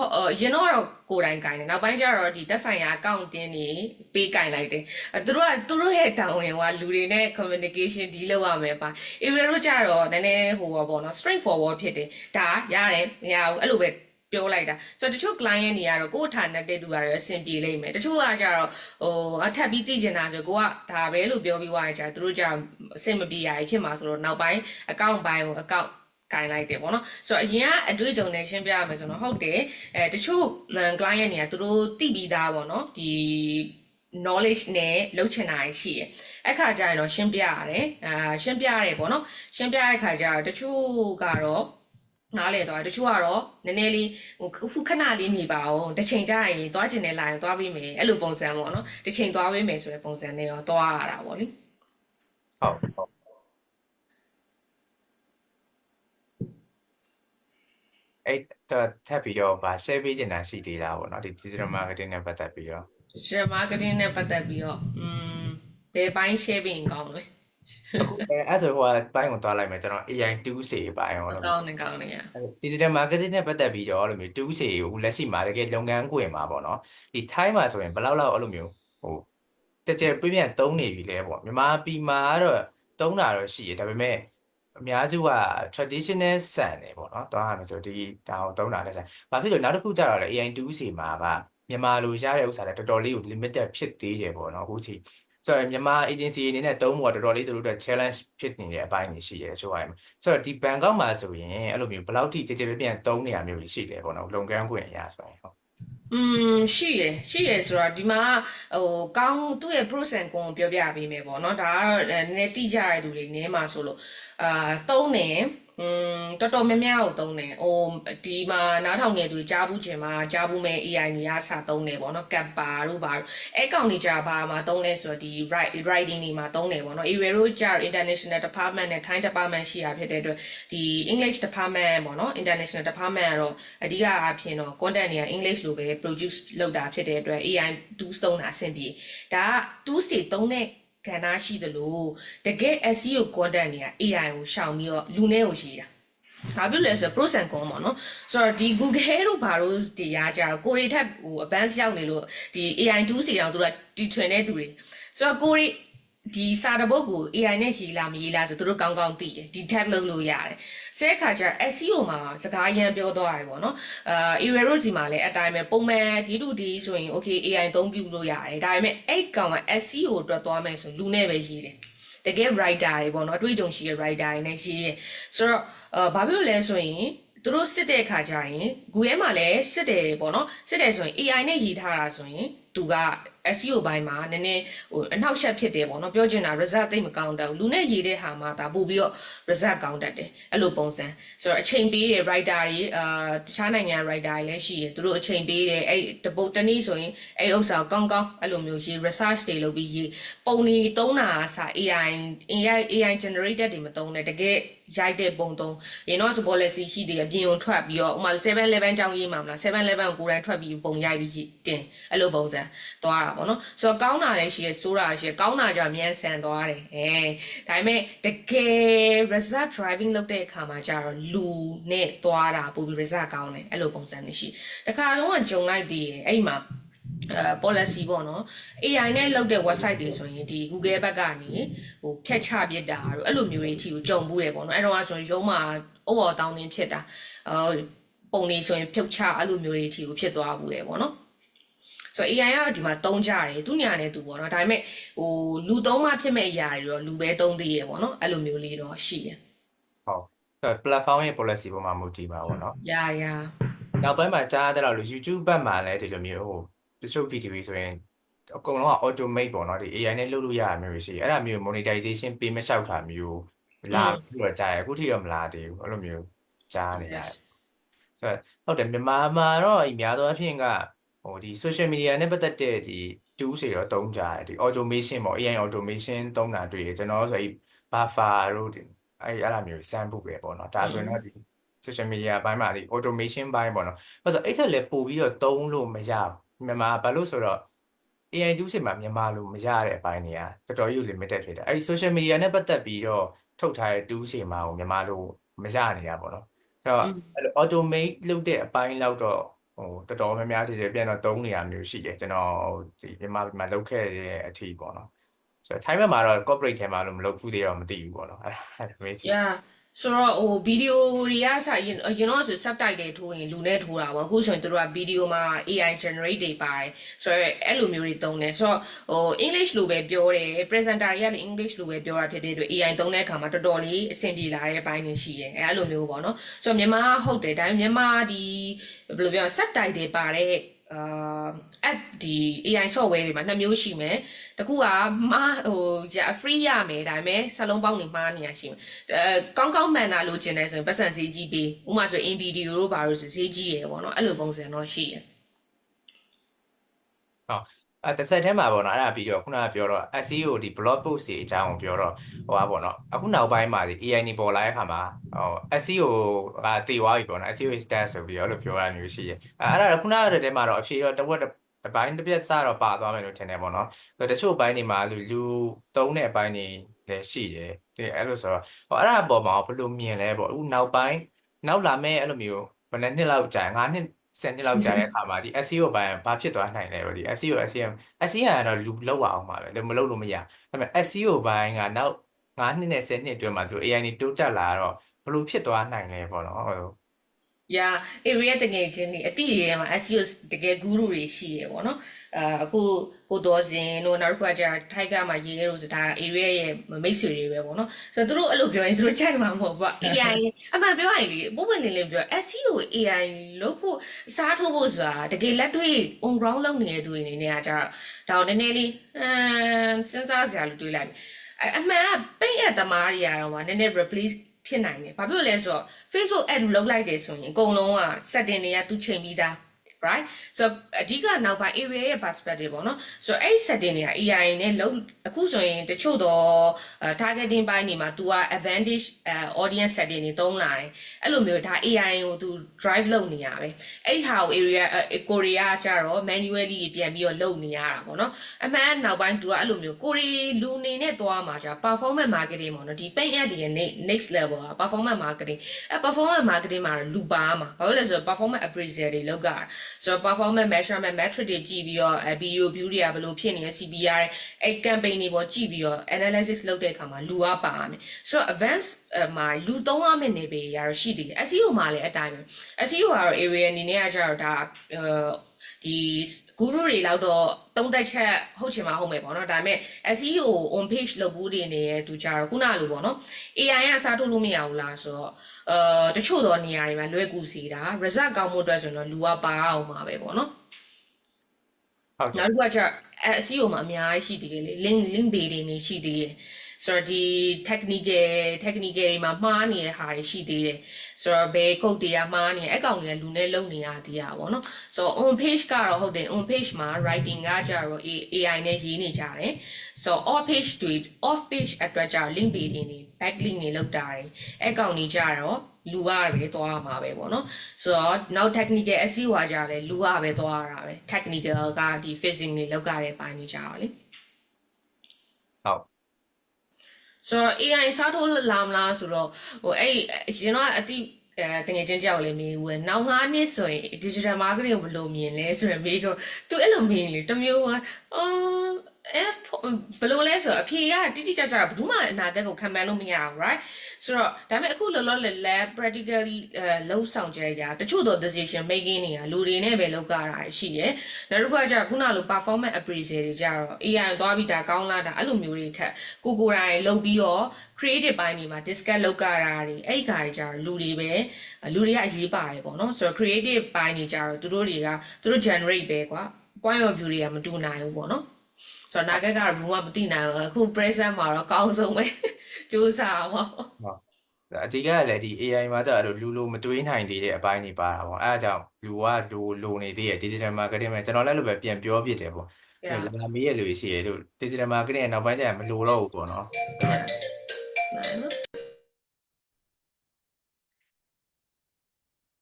ရင်တော့ကိုယ်တိုင်ကင်တယ်နောက်ပိုင်းကျတော့ဒီသက်ဆိုင်ရာ account တင်းတွေပေးကင်လိုက်တယ်သူတို့ရဲ့တာဝန်ကလူတွေနဲ့ communication ဒီလောက်ရမယ်ပါ area တို့ကျတော့နည်းနည်းဟိုပေါ့နော် straight forward ဖြစ်တယ်ဒါရတယ်မရဘူးအဲ့လိုပဲပြောလိုက်တာဆိုတော့တချို့ client တွေကတော့ကိုယ့်ဌာနတဲ့သူကတော့အဆင်ပြေလိမ့်မယ်တချို့ကကြတော့ဟိုအထပ်ပြီးသိကျင်တာဆိုကိုကဒါပဲလို့ပြောပြီးသွားကြသူတို့ကြအဆင်မပြေရဖြစ်မှာဆိုတော့နောက်ပိုင်း account ပိုင်းကို account ကင်လိုက်တယ်ပေါ့နော်ဆိုတော့အရင်ကအတွေ့အကြုံနဲ့ရှင်းပြရမယ်ဆိုတော့ဟုတ်တယ်တချို့ client တွေကသူတို့သိပြီးသားပေါ့နော်ဒီ knowledge နဲ့လုပ်ချင်တာရှိတယ်အဲ့ခါကျရင်တော့ရှင်းပြရတယ်ရှင်းပြရတယ်ပေါ့နော်ရှင်းပြတဲ့ခါကျတော့တချို့ကတော့နားလေတော့တချို့ကတော့နည်းနည်းလေးခုခဏလေးနေပါအောင်တစ်ချိန်ကြာရင်သွားချင်တဲ့ line သွားပြီးမယ်အဲ့လိုပုံစံပေါ့နော်တစ်ချိန်သွားပေးမယ်ဆိုတဲ့ပုံစံနဲ့တော့သွားရတာပေါ့လေ ဟုတ်အဲ့တော့ထပ်ပြီးတော့ဗာ share ပေးချင်တာရှိသေးတာပေါ့နော်ဒီ digital marketing နဲ့ပတ်သက်ပြီးတော့ share marketing နဲ့ပတ်သက်ပြီးတော့ဘယ်ပိုင်း share ပြီးရင်ကောင်းလဲ အခုအဲ့ဆိုဟိုဘိုင်းကိုသွားလိုက်မယ်ကျွန်တော် AI tools တွေဘိုင်းရောလို့ ကောင်းနေရ digital marketing နဲ့ပတ်သက်ပြီးတော့အဲ့လိုမျိုး tools တွေကိုလက်ရှိမှာတကယ်လုပ်ငန်းခွင်မှာပေါ့နော်ဒီ time မှာဆိုရင်ဘယ်လောက်အဲ့လိုမျိုးဟိုတကယ်ပြည့်ပြည့်သုံးနေပြီလဲပေါ့မြန်မာပြည်မှာတော့သုံးတာတော့ရှိတယ်ဒါပေမဲ့အများစုက traditional ဆန်တယ်ပေါ့နော်သွားရမယ်ဆိုဒီဒါကိုသုံးတာလဲဆန်ဘာဖြစ်လို့နောက်တစ်ခုကျတော့လေ AI tools တွေမှာကမြန်မာလိုရတဲ့ဥစ္စာတွေတော်တော်လေးကို limited ဖြစ်သေးတယ်ပေါ့နော်အခုချိန်ဆိုတော့မြန်မာ agency အနေနဲ့သုံးဖို့တော်တော်လေးတို့အတွက် challenge ဖြစ်နေတဲ့အပိုင်းတွေရှိရဲဆိုရယ်ဆိုတော့ဒီ Bangkok မှာဆိုရင်အဲ့လိုမျိုးဘယ်လောက်ထိကြည်ကြည်ပြန့်သုံးနေရမျိုးရှိလဲပေါ့နော်လုပ်ငန်းခွင်အရာဆိုရင်ဟုတ်ရှိရဆိုတော့ဒီမှာကောင်းသူ့ရဲ့ pros and cons ပြောပြပေးမယ်ပေါ့နော်ဒါကတော့နည်းနည်းတိကျရတဲ့သူတွေနည်းမှာဆိုလို့သုံးတယ်တော်တော်များများကိုသုံးတယ်ဒီမှာနားထောင်နေသူကြားဘူးခြင်းမှာကြားဘူးမဲ့ AI နေရာစသုံးတယ်ပေါ့နော် Canva တို့ဘာလို့အဲ့ကောင်တွေကြာဘာမှာသုံးလဲဆိုတော့ဒီ writing တွေမှာသုံးတယ်ပေါ့နော် Area တို့ကြာ international department နဲ့ Thai department ရှိတာဖြစ်တဲ့အတွက်ဒီ English department ပေါ့နော် international department ကတော့အဓိကအဖြစ်တော့ content တွေက English လိုပဲ produce လုပ်တာဖြစ်တဲ့အတွက် AI tools သုံးတာအဆင်ပြေဒါက tools တွေသုံးတဲ့ကဏ္ဍရှိသလိုတကယ် SEO content တွေက AI ကိုရှောင်ပြီးတော့လူနဲ့ကိုရေးတာဘာဖြစ်လဲဆိုတော့ pros and cons ပေါ့နော်ဆိုတော့ဒီ Google တို့ဘာလို့ဒီရကြတော့ကိုရီထက်ဟို advance ရောက်နေလို့ဒီ AI tools တွေတောင်သူတို့ကတီထွင်တဲ့သူတွေဆိုတော့ကိုရီဒီစာတပုတ်ကို AI နဲ့ရေးလာမရေးလားဆိုသူတို့ကောင်းကောင်းသိတယ်ဒီ tag လုပ်လို့ရတယ်ဆဲခါကျ SEO မှာစကားရမ်းပြောသွားတယ်ပေါ့နော်area တို့ဒီမှာလည်းအတိုင်းပဲပုံမှန်ဒီတူဒီဆိုရင် okay AI သုံးပြုလို့ရတယ်ဒါပေမဲ့အဲ့ကောင်က SEO အတွက်သွားမယ်ဆိုလူနဲ့ပဲရေးတယ်တကယ် writer တွေပေါ့နော်အတွေ့အကြုံရှိတဲ့ writer တွေနဲ့ရေးတယ်ဆိုတော့ဘာဖြစ်လို့လဲဆိုရင်သူတို့စစ်တဲ့ခါကျရင် Google မှာလည်းစစ်တယ်ပေါ့နော်စစ်တယ်ဆိုရင် AI နဲ့ရေးထားတာဆိုရင်သူက SEO ဘိုင်းမှာနည်းနည်းဟိုအနောက်ရှက်ဖြစ်တယ်ပေါ့နော်ပြောချင်တာ result သိမကောင်းတတ်ဘူးလူနဲ့ရေးတဲ့ဟာမှာဒါပို့ပြီးတော့ result ကောင်းတတ်တယ်အဲ့လိုပုံစံဆိုတော့အချိန်ပေးတဲ့ writer တွေတခြားနိုင်ငံ writer တွေလည်းရှိတယ်သူတို့အချိန်ပေးတယ်အဲ့တပုတ်တနည်းဆိုရင်အဲ့ဥစ္စာကောင်းကောင်းအဲ့လိုမျိုးရေး research တွေလုပ်ပြီးရေးပုံနေသုံးတာစာ AI generated တွေမသုံးနဲ့တကယ်ရိုက်တဲ့ပုံသုံးရင်တော့ policy ရှိတယ်အပြင်ုံထွက်ပြီးတော့ဥမာ7-11ကျောင်းရေးမှာမလား7-11ကိုကိုယ်တိုင်ထွက်ပြီးပုံရိုက်ပြီးတင်အဲ့လိုပုံစံသွားတာပေါ့နော်ဆိုတော့ကောင်းတာလည်းရှိရဆိုးတာရှိရကောင်းတာကြောင့်မြန်ဆန်သွားတယ်ဒါပေမဲ့တကယ် result driving လုပ်တဲ့အခါမှာကျတော့လူနဲ့သွားတာပိုပြီး result ကောင်းတယ်အဲ့လိုပုံစံမျိုးရှိတခါတော့ဂျုံလိုက်တည်အဲ့မှာpolicy ပေါ့နော် AI နဲ့လုပ်တဲ့ website တွေဆိုရင်ဒီ Google ဘက်ကနေဟိုဖြတ်ချပစ်တာတို့အဲ့လိုမျိုးတွေအထိကိုကြုံဘူးတယ်ပေါ့နော်အဲ့တော့ဆိုရင်ရုံးမှာအော်တောင်းတင်းဖြစ်တာပုံနေဆိုရင်ဖြုတ်ချအဲ့လိုမျိုးတွေအထိကိုဖြစ်သွားဘူးတယ်ပေါ့နော်ဆိုတော့ AI ကတော့ဒီမှာတုံးကြတယ်သူညာနဲ့သူပေါ့နော်ဒါပေမဲ့ဟိုလူသုံးမှဖြစ်မဲ့အရာတွေတော့လူပဲသုံးသေးရပေါ့နော်အဲ့လိုမျိုးလေးတော့ရှိတယ်ဟုတ်ဆိုတော့ platform ရဲ့ policy ပေါ်မှာမူတည်ပါပေါ့နော်ရနောက်ပိုင်းမှာကြားတဲ့လို့ YouTube ဘက်မှာလည်းဒီလိုမျိုးဟိုတချို့ video တွေဆိုရင်အကုန်လုံးက automate ပေါ့နော်ဒီ AI နဲ့လုပ်လို့ရတာမျိုးရှိတယ်အဲ့ဒါမျိုး monetization ပေးမလျှောက်တာမျိုးလာပြီးတော့ကြားရအခုထိတော့မလာသေးဘူးအဲ့လိုမျိုးကြားနေရတယ်ဆိုတော့ဟုတ်တယ်မြန်မာမှာတော့အများသောအားဖြင့်ကဟိုဒီ social media နဲ့ပတ်သက်တဲ့ဒီ tools တွေတော့သုံးကြတယ်ဒီ automation ပေါ့ AI automation သုံးတာတွေ့ရကျွန်တော်ဆိုရင် buffer တို့အဲ့ဒါမျိုးစမ်းဖို့ပဲပေါ့နော်ဒါဆိုရင်တော့ဒီ social media ဘိုင်းမှာဒီ automation ဘိုင်းပေါ့နော်အဲ့ဆိုအဲ့ထက်လည်းပို့ပြီးတော့သုံးလို့မရဘူးမြန်မာဘာလို့ဆိုတော့ AI tools တွေမှာမြန်မာလိုမရတဲ့အပိုင်းတွေကတော်တော်ကြီး limited ဖြစ်တယ်အဲ့ social media နဲ့ပတ်သက်ပြီးတော့ထုတ်ထားတဲ့ tools တွေမှာမြန်မာလိုမရနေတာပေါ့နော်အဲ့တော့အဲ့လို automate လုပ်တဲ့အပိုင်းလောက်တော့ဟိုတော်တော်များများတည်ပြန်တော့သုံးနေရမျိုးရှိတယ်ကျွန်တော်ဒီမြန်မာပြည်မှာလုပ်ခဲ့တဲ့အထိပေါ့နော်ဆိုတော့ time မှာတော့ corporate ထဲမှာလို့မလုပ်ဘူးသေးတော့မသိဘူးပေါ့နော်အဲ့ဒါမေးစီဆိုတော့ဟိုဗီဒီယိုတွေကစရင်တော့ဆို subtitle ထိုးရင်လူနဲ့ထိုးတာပေါ့အခုဆိုရင်တို့ကဗီဒီယိုမှာ AI generate တွေပါတယ်ဆိုတော့အဲ့လိုမျိုးတွေသုံးတယ်ဆိုတော့ဟို English လိုပဲပြောတယ် presenter တွေကလည်း English လိုပဲပြောတာဖြစ်တဲ့အတွက် AI သုံးတဲ့အခါမှာတော်တော်လေးအဆင်ပြေလာတဲ့ဘိုင်းတွေရှိတယ်အဲ့လိုမျိုးပေါ့နော်ဆိုတော့မြန်မာဟုတ်တယ်ဒါပေမဲ့မြန်မာဒီဘယ်လိုပြော subtitle ပါတဲ့ app ဒီ AI software တွေမှာနှစ်မျိုးရှိမယ်တခုကမှားဟို free ရမယ်ဒါပေမဲ့စလုံးပေါင်းနေမှားနေရရှိမယ်ကောင်းကောင်းမှန်တာလို့ကျင်တယ်ဆိုရင်ပတ်စံဈေးကြီးပေးဥပမာဆို NVIDIA တို့ဘာလို့ဆိုဈေးကြီးရယ်ပေါ့နော်အဲ့လိုပုံစံတော့ရှိရယ်ဟုတ်တစ်ဆက်တည်းမှာပေါ့နော်အဲ့ဒါပြီးတော့ခုနကပြောတော့ SEO ဒီ blog post တွေအကြောင်းကိုပြောတော့ဟိုပါပေါ့နော်အခုနောက်ပိုင်းမှာဒီ AI နေပေါ်လာတဲ့အခါမှာSEO ကတည်သွားပြီပေါ့နော် SEO is dead ဆိုပြီးတော့လို့ပြောရမျိုးရှိရဲ့အဲ့ဒါခုနကတည်းမှာတော့အဖြေတော့တစ်ဝက်တစ်ပိုင်းတစ်ပြက်စတော့ပါသွားမယ်လို့ထင်တယ်ပေါ့နော်တချို့ဘိုင်းတွေမှာလူသုံးတဲ့အပိုင်းတွေလည်းရှိတယ်ဒီအဲ့လိုဆိုတော့အဲ့ဒါပေါ်မှာဘယ်လိုမြင်လဲပေါ့အခုနောက်ပိုင်းနောက်လာမဲ့အဲ့လိုမျိုးဘယ်နှစ်လောက်ကြာ9နှစ်10နှစ်လောက်ကြာတဲ့အခါမှာဒီ SEO ဘိုင်းဘာဖြစ်သွားနိုင်လဲပေါ့ဒီ SEO SEM ကတော့လူလောက်အောင်ပါပဲမလုပ်လို့မရဒါပေမဲ့ SEO ဘိုင်းကနောက်9နှစ်နဲ့10နှစ်အတွင်းမှာသူ AI နေတိုးတက်လာတော့ဘယ်လိုဖြစ်သွားနိုင်လဲပေါ့နော်area တကယ်ချင်းနေအတိအရဲမှာ SEO တကယ် guru တွေရှိရပေါ့နော်အခုကိုတော်စင်တို့နောက်တစ်ခုကကြာထိုက်ကမှာရေးလို့ဆိုဒါ area ရဲ့မိတ်ဆွေတွေပဲပေါ့နော်ဆိုတော့သူတို့အဲ့လိုပြောရင်သူတို့ကြိုက်မှာမဟုတ်ဘူး AI အမှန်ပြောရင်လေပုံပွင့်လင်းလင်းပြော SEO AI လို့ဖို့စားထိုးဖို့ဆိုတာတကယ်လက်တွေ့ on ground လုပ်နေတဲ့သူတွေအနေနဲ့ကကြာဒါတော့နည်းနည်းလေးစဉ်းစားစရာလို့တွေးလိုက်အမှန်ကပိတ်ရသမားတွေကတော့နည်းနည်း replace ဖြစ်နိုင်တယ်။ဘာဖြစ်လို့လဲဆိုတော့ Facebook ad လုပ်လိုက်တယ်ဆိုရင်အကုန်လုံးက setting တွေကသူချိန်ပြီးသား right so အဓိကနောက်ပိုင်း area ရဲ့ perspective ပေါ့နော်ဆိုတော့အဲ့ setting တွေက AI နဲ့လုံးအခုဆိုရင်တချို့တော့ targeting ဘိုင်းနေမှာ तू က advantage audience setting တွေသုံးလာတယ်အဲ့လိုမျိုးဒါ AI ကို तू drive လုပ်နေရပဲအဲ့ဟာကို area Korea ကျတော့ manually ပြန်ပြီးတော့လုပ်နေရတာပေါ့နော်အမှန်နောက်ပိုင်း तू ကအဲ့လိုမျိုးကိုရီလူနေနဲ့သွားမှာကြာ performance marketing ပေါ့နော်ဒီ paid ad တွေရဲ့ next level က performance marketing performance marketing မှာလူပါမှာဘာလို့လဲဆိုတော့ performance appraisal တွေလုပ်ကြတာဆိုတော့ performance measurement metric တွေကြည့်ပြီးတော့ video view တွေကဘယ်လိုဖြစ်နေလဲ CPR အဲ့ campaign တွေပေါ်ကြည့်ပြီးတော့ analysis လုပ်တဲ့အခါမှာလူကပါမယ်ဆိုတော့ advanced မှာလူသုံးရမယ့်နေပေရတော့ရှိသေးတယ် SEO မှာလည်းအတိုင်းပဲ SEO ကတော့ area အနေနဲ့ကကျတော့ဒါဒီ guru တွေလောက်တော့သုံးသက်ချက်ဟုတ်ချင်မှာဟုတ်မယ်ပေါ့နော်ဒါပေမဲ့ SEO on page လုပ်ဘူးတွေနေတဲ့သူကြတော့ခုနလိုပေါ့နော် AI ကအစားထိုးလို့မရဘူးလားဆိုတော့တချို့တော့နေရာတွေမှာလွယ်ကူစီတာ result ကောင်းမှုအတွက်ဆိုရင်တော့လူကပါအောင်ပါပဲပေါ့နော်ဟုတ်ကဲ့နောက်တစ်ခုကကျ SEO မှာအများကြီးရှိသေးတယ်လေ link building တွေရှိသေးတယ်ဆိုတော့ဒီ technical တွေမှာမှားနေတဲ့ဟာတွေရှိသေးတယ်ဆိုတော့ဘယ် code တွေကမှားနေအဲ့ကောင်တွေကလူနဲ့လုံနေရသေးတာပေါ့နော်ဆိုတော့ on page ကတော့ဟုတ်တယ် on page မှာ writing ကကြတော့ AI နဲ့ရေးနေကြတယ်ဆိုတော့ off page အတွက်ကြတော့ link building တွေ backlink တွေလောက်တာတယ်အဲ့ကောင်တွေကြတော့လူကပဲသွားရမှာပဲပေါ့နော်ဆိုတော့နောက် technical SEO ကကြတယ်လူကပဲသွားရတာပဲ technical ကဒီ phishing တွေလောက်ကြတဲ့ပိုင်းတွေကြတော့လေဟုတ်ဆိုတော့ AI စားထိုးလာမလားဆိုတော့အဲ့ရင်တော့အတိတကယ်ချင်းကြောက်လေမေးဘူးနောက်9နှစ်ဆိုရင် digital marketing ကိုဘယ်လိုမြင်လဲဆိုရင်မေးတော့သူအဲ့လိုမြင်လေတမျိုးကဘယ်လိုလဲဆိုတော့အဖြေကတိတိကျကျဘယ်သူမှအနာဂတ်ကိုခံမှန်းလို့မရဘူး right ဆိုတော့ဒါပေမဲ့အခုလောလောလည် practically လုံးဆောင်ကြရတချို့တော့ decision making တွေကလူတွေနဲ့ပဲလောက်ကြတာရှိရယ်နောက်တစ်ခုကကျခုနလို performance appraisal တွေကြတော့ AI သွားပြီးဒါကောင်းလားဒါအဲ့လိုမျိုးတွေထက်ကိုယ်တိုင်လုပ်ပြီးတော့ creative ပိုင်းတွေမှာ discuss လုပ်ကြတာတွေအဲ့ဒီခါတွေကျတော့လူတွေကအရေးပါတယ်ပေါ့နော်ဆိုတော့ creative ပိုင်းတွေကျတော့သူတို့ generate ပဲကွာ point of view တွေကမတူနိုင်ဘူးပေါ့နော်ဆိုတော့နာဂတ်ကတော့ဘူးမသိနိုင်ဘူးအခု present မှာတော့ကောင်းဆုံးပဲစူးစမ်းပါဟုတ်အဓိကလည်းဒီ AI မှာကျတော့လူလိုမတွေးနိုင်သေးတဲ့အပိုင်းတွေပါတာပေါ့အဲဒါကြောင့်လူကလိုနေသေးရဲ့ digital marketing မှာကျွန်တော်လည်းလိုပဲပြန်ပြောပြတယ်ပေါ့လာမေးရလို့ရှိရလို့ digital marketing ရဲ့နောက်ပိုင်းကျရင်မလိုတော့ဘူးပေါ့နော်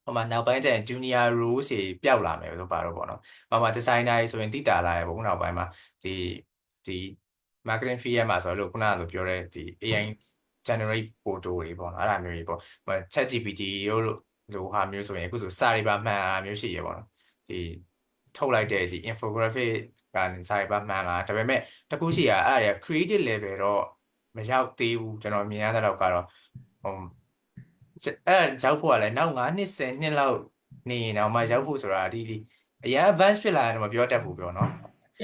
ဟိုမှာနောက်ပိုင်းကျရင် junior roles တွေပျောက်လာမယ်လို့ပါတော့ပေါ့နော်ဟိုမှာ designer တွေဆိုရင်တိတာလာတယ်ပေါ့နောက်ပိုင်းမှာဒီ marketing field မှာဆိုလို့ခုနကလိုပြောတဲ့ဒီ AI generate photo တွေပေါ့နော်အဲ့ဒါမျိုးတွေပေါ့ ChatGPT လို့ဟာမျိုးဆိုရင်အခုဆိုစာတွေပါမှန်တာမျိုးရှိရပေါ့နော်ဒီထုတ်လိုက်တဲ့ဒီ infographic ကနေစာတွေပါမှန်လာဒါပေမဲ့တခုရှိတာအဲ့ဒါတွေ creative level တော့မရောက်သေးဘူးကျွန်တော်မြင်ရတဲ့လောက်ကတော့အဲ့ရောက်ဖို့ကလည်းနောက်9နှစ်10နှစ်လောက်နေရင်တော့မှရောက်ဖို့ဆိုတာဒီအရင် advance ဖြစ်လာရင်တော့မပြောတတ်ဘူးပြောနော်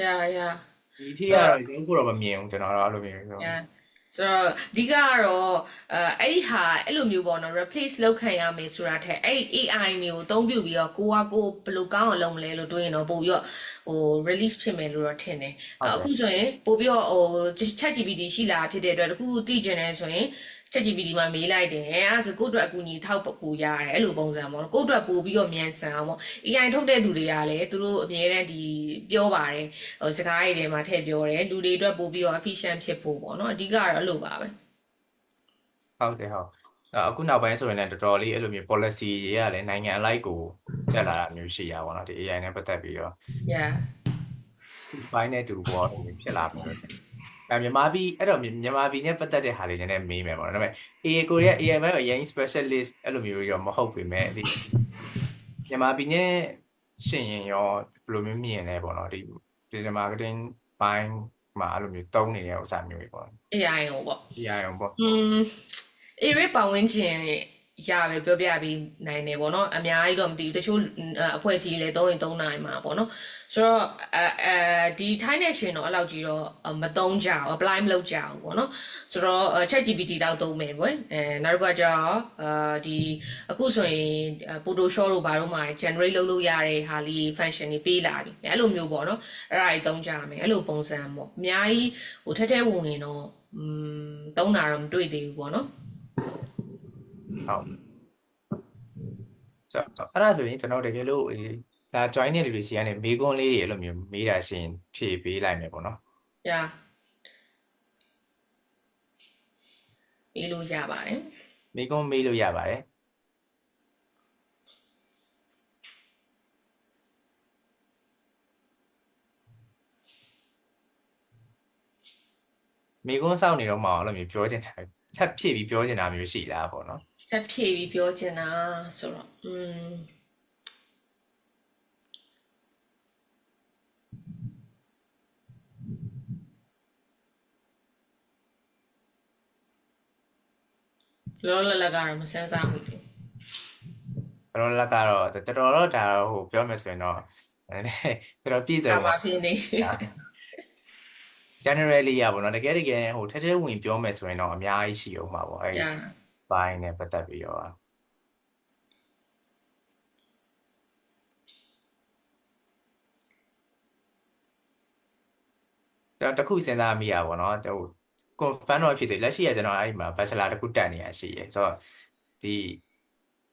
yeah ဒီထိကတော့ရောက်ဖို့တော့မမြင်ဘူးကျွန်တော်တော့အဲ့လိုမျိုးပြော ဆိုတော့အဓိကကတော့အဲ့ဒီဟာအဲ့လိုမျိုးပေါ့နော် replace လုပ်ခံရမယ်ဆိုတာထက်အဲ့ AI မျိုးအသုံးပြုပြီးတော့ကိုဘယ်လိုကောင်းအောင်လုပ်မလဲလို့တွေးရင်တော့ပို့ပြီးတော့release ဖြစ်မယ်လို့တော့ထင်တယ်ဟုတ်တယ်အခုဆိုရင်ပို့ပြီးတော့ChatGPT ရှိလာဖြစ်တဲ့အတွက်တခုသိချင်တယ်ဆိုရင် ChatGPT မှာမေးလိုက်တယ်အဲ့ဒါဆိုကိုယ့်အတွက်အကူအညီထောက်ပူရတယ်အဲ့လိုပုံစံပေါ့နော်ကိုယ့်အတွက်ပို့ပြီးတော့မြန်ဆန်အောင်ပေါ့ AI ထုတ်တဲ့သူတွေကလည်းသူတို့အများနဲ့ဒီပြောပါတယ်စကားတွေထဲမှာထည့်ပြောတယ်လူတွေအတွက်ပို့ပြီးတော့ efficient ဖြစ်ဖို့ပေါ့နော်အဓိကတော့အဲ့လိုပါပဲဟုတ်တယ်ဟုတ်အခုနောက်ပိုင်းဆိုရင်လည်းတော်တော်လေးအဲ့လိုမျိုး policy တွေကလည်းနိုင်ငံအလိုက်ကိုတက်လာတာမျိုးရှိရပါတော့ဒီ AI နဲ့ပတ်သက်ပြီးတော့ yeah ဘိုင်းနဲ့တူပေါ်ဖြစ်လာပြီမြန်မာပြည်အဲ့တော့မြန်မာပြည်နဲ့ပတ်သက်တဲ့ဟာတွေနည်းနည်းမေးမယ်ပေါ့နော်ဒါပေမဲ့ AI ကိုရဲ့ AI မှာအရင် specialist အဲ့လိုမျိုးရောမဟုတ်ပေမဲ့ဒီမြန်မာပြည်နဲ့ရှင်ရင်ရောဘယ်လိုမျိုးမြင်လဲပေါ့နော်ဒီ digital marketing ဘိုင်းမှာအဲ့လိုမျိုးတုံးနေတဲ့ဥစ္စာမျိုးတွေပေါ့ AI ကိုပေါ့ AI ရောပေါ့ AI ပတ်ဝန်းကျင်ရပဲပြောပြပြီးနိုင်တယ်ပေါ့နော်အများကြီးတော့မသိဘူးတချို့အဖွဲ့အစည်းလည်းသုံးရင်သုံးနိုင်မှာပေါ့နော်ဆိုတော့ဒီ Thai Nation တော့အဲ့လောက်ကြီးတော့မသုံးကြဘူး apply မလုပ်ကြဘူးပေါ့နော်ဆိုတော့ChatGPT တော့သုံးမယ်ပေါ့နောက်တစ်ခါကျတော့ဒီအခုဆိုရင် Photoshop တို့ဘာတို့မှာ generate လုပ်လို့ရတဲ့ဟာလေး function တွေပေးလာပြီအဲ့လိုမျိုးပေါ့နော်အဲ့ဒါကြီးသုံးကြမယ်အဲ့လိုပုံစံပေါ့အများကြီးထဲထဲဝင်ဝင်တော့သုံးတာတော့မတွေ့သေးဘူးပေါ့နော်ဟုတ်ဆိုတော့အဲ့ဒါဆိုရင်ကျွန်တော်တကယ်လို့ဒါ join နေလူတွေရှိရနေမေးခွန်းလေးတွေအဲ့လိုမျိုးမေးတာရှိရင်ဖြည့်ပေးလိုက်မယ်ပေါ့နော် yeah ပေးလို့ရပါတယ်မေးခွန်းမေးလို့ရပါတယ်မေးခွန်းစောင့်နေတော့မှအဲ့လိုမျိုးပြောချင်တာထပ်ဖြည့်ပြီးပြောချင်တာမျိုးရှိလားပေါ့နော် တက်ဖြည့်ပြီးပြောချင်တာဆိုတော့လောလောလတ်ကတော့မစမ်းစားဘူးတော်တော်လက်ကတော့တော်တော်တော့ဒါဟိုပြောမယ်ဆိုရင်တော့နည်းနည်းတော်တော်ပြည့်စုံပါပါဖြစ်နေ generally ရပါတော့တကယ်တကယ်ဟိုထဲထဲဝင်ပြောမယ်ဆိုရင်တော့အများကြီးရှိအောင်ပါပေါ့အဲ့ဒီ yeah ဘိုင်းနဲ့ပတ်သက်ပြီးတော့ကျွန်တော်တခုစဉ်းစားမိရပါတော့ဟို confirm တော့ဖြစ်တယ်လက်ရှိကကျွန်တော်အဲ့ဒီမှာ bachelor တခုတက်နေရရှိရယ်ဆိုတော့ဒီ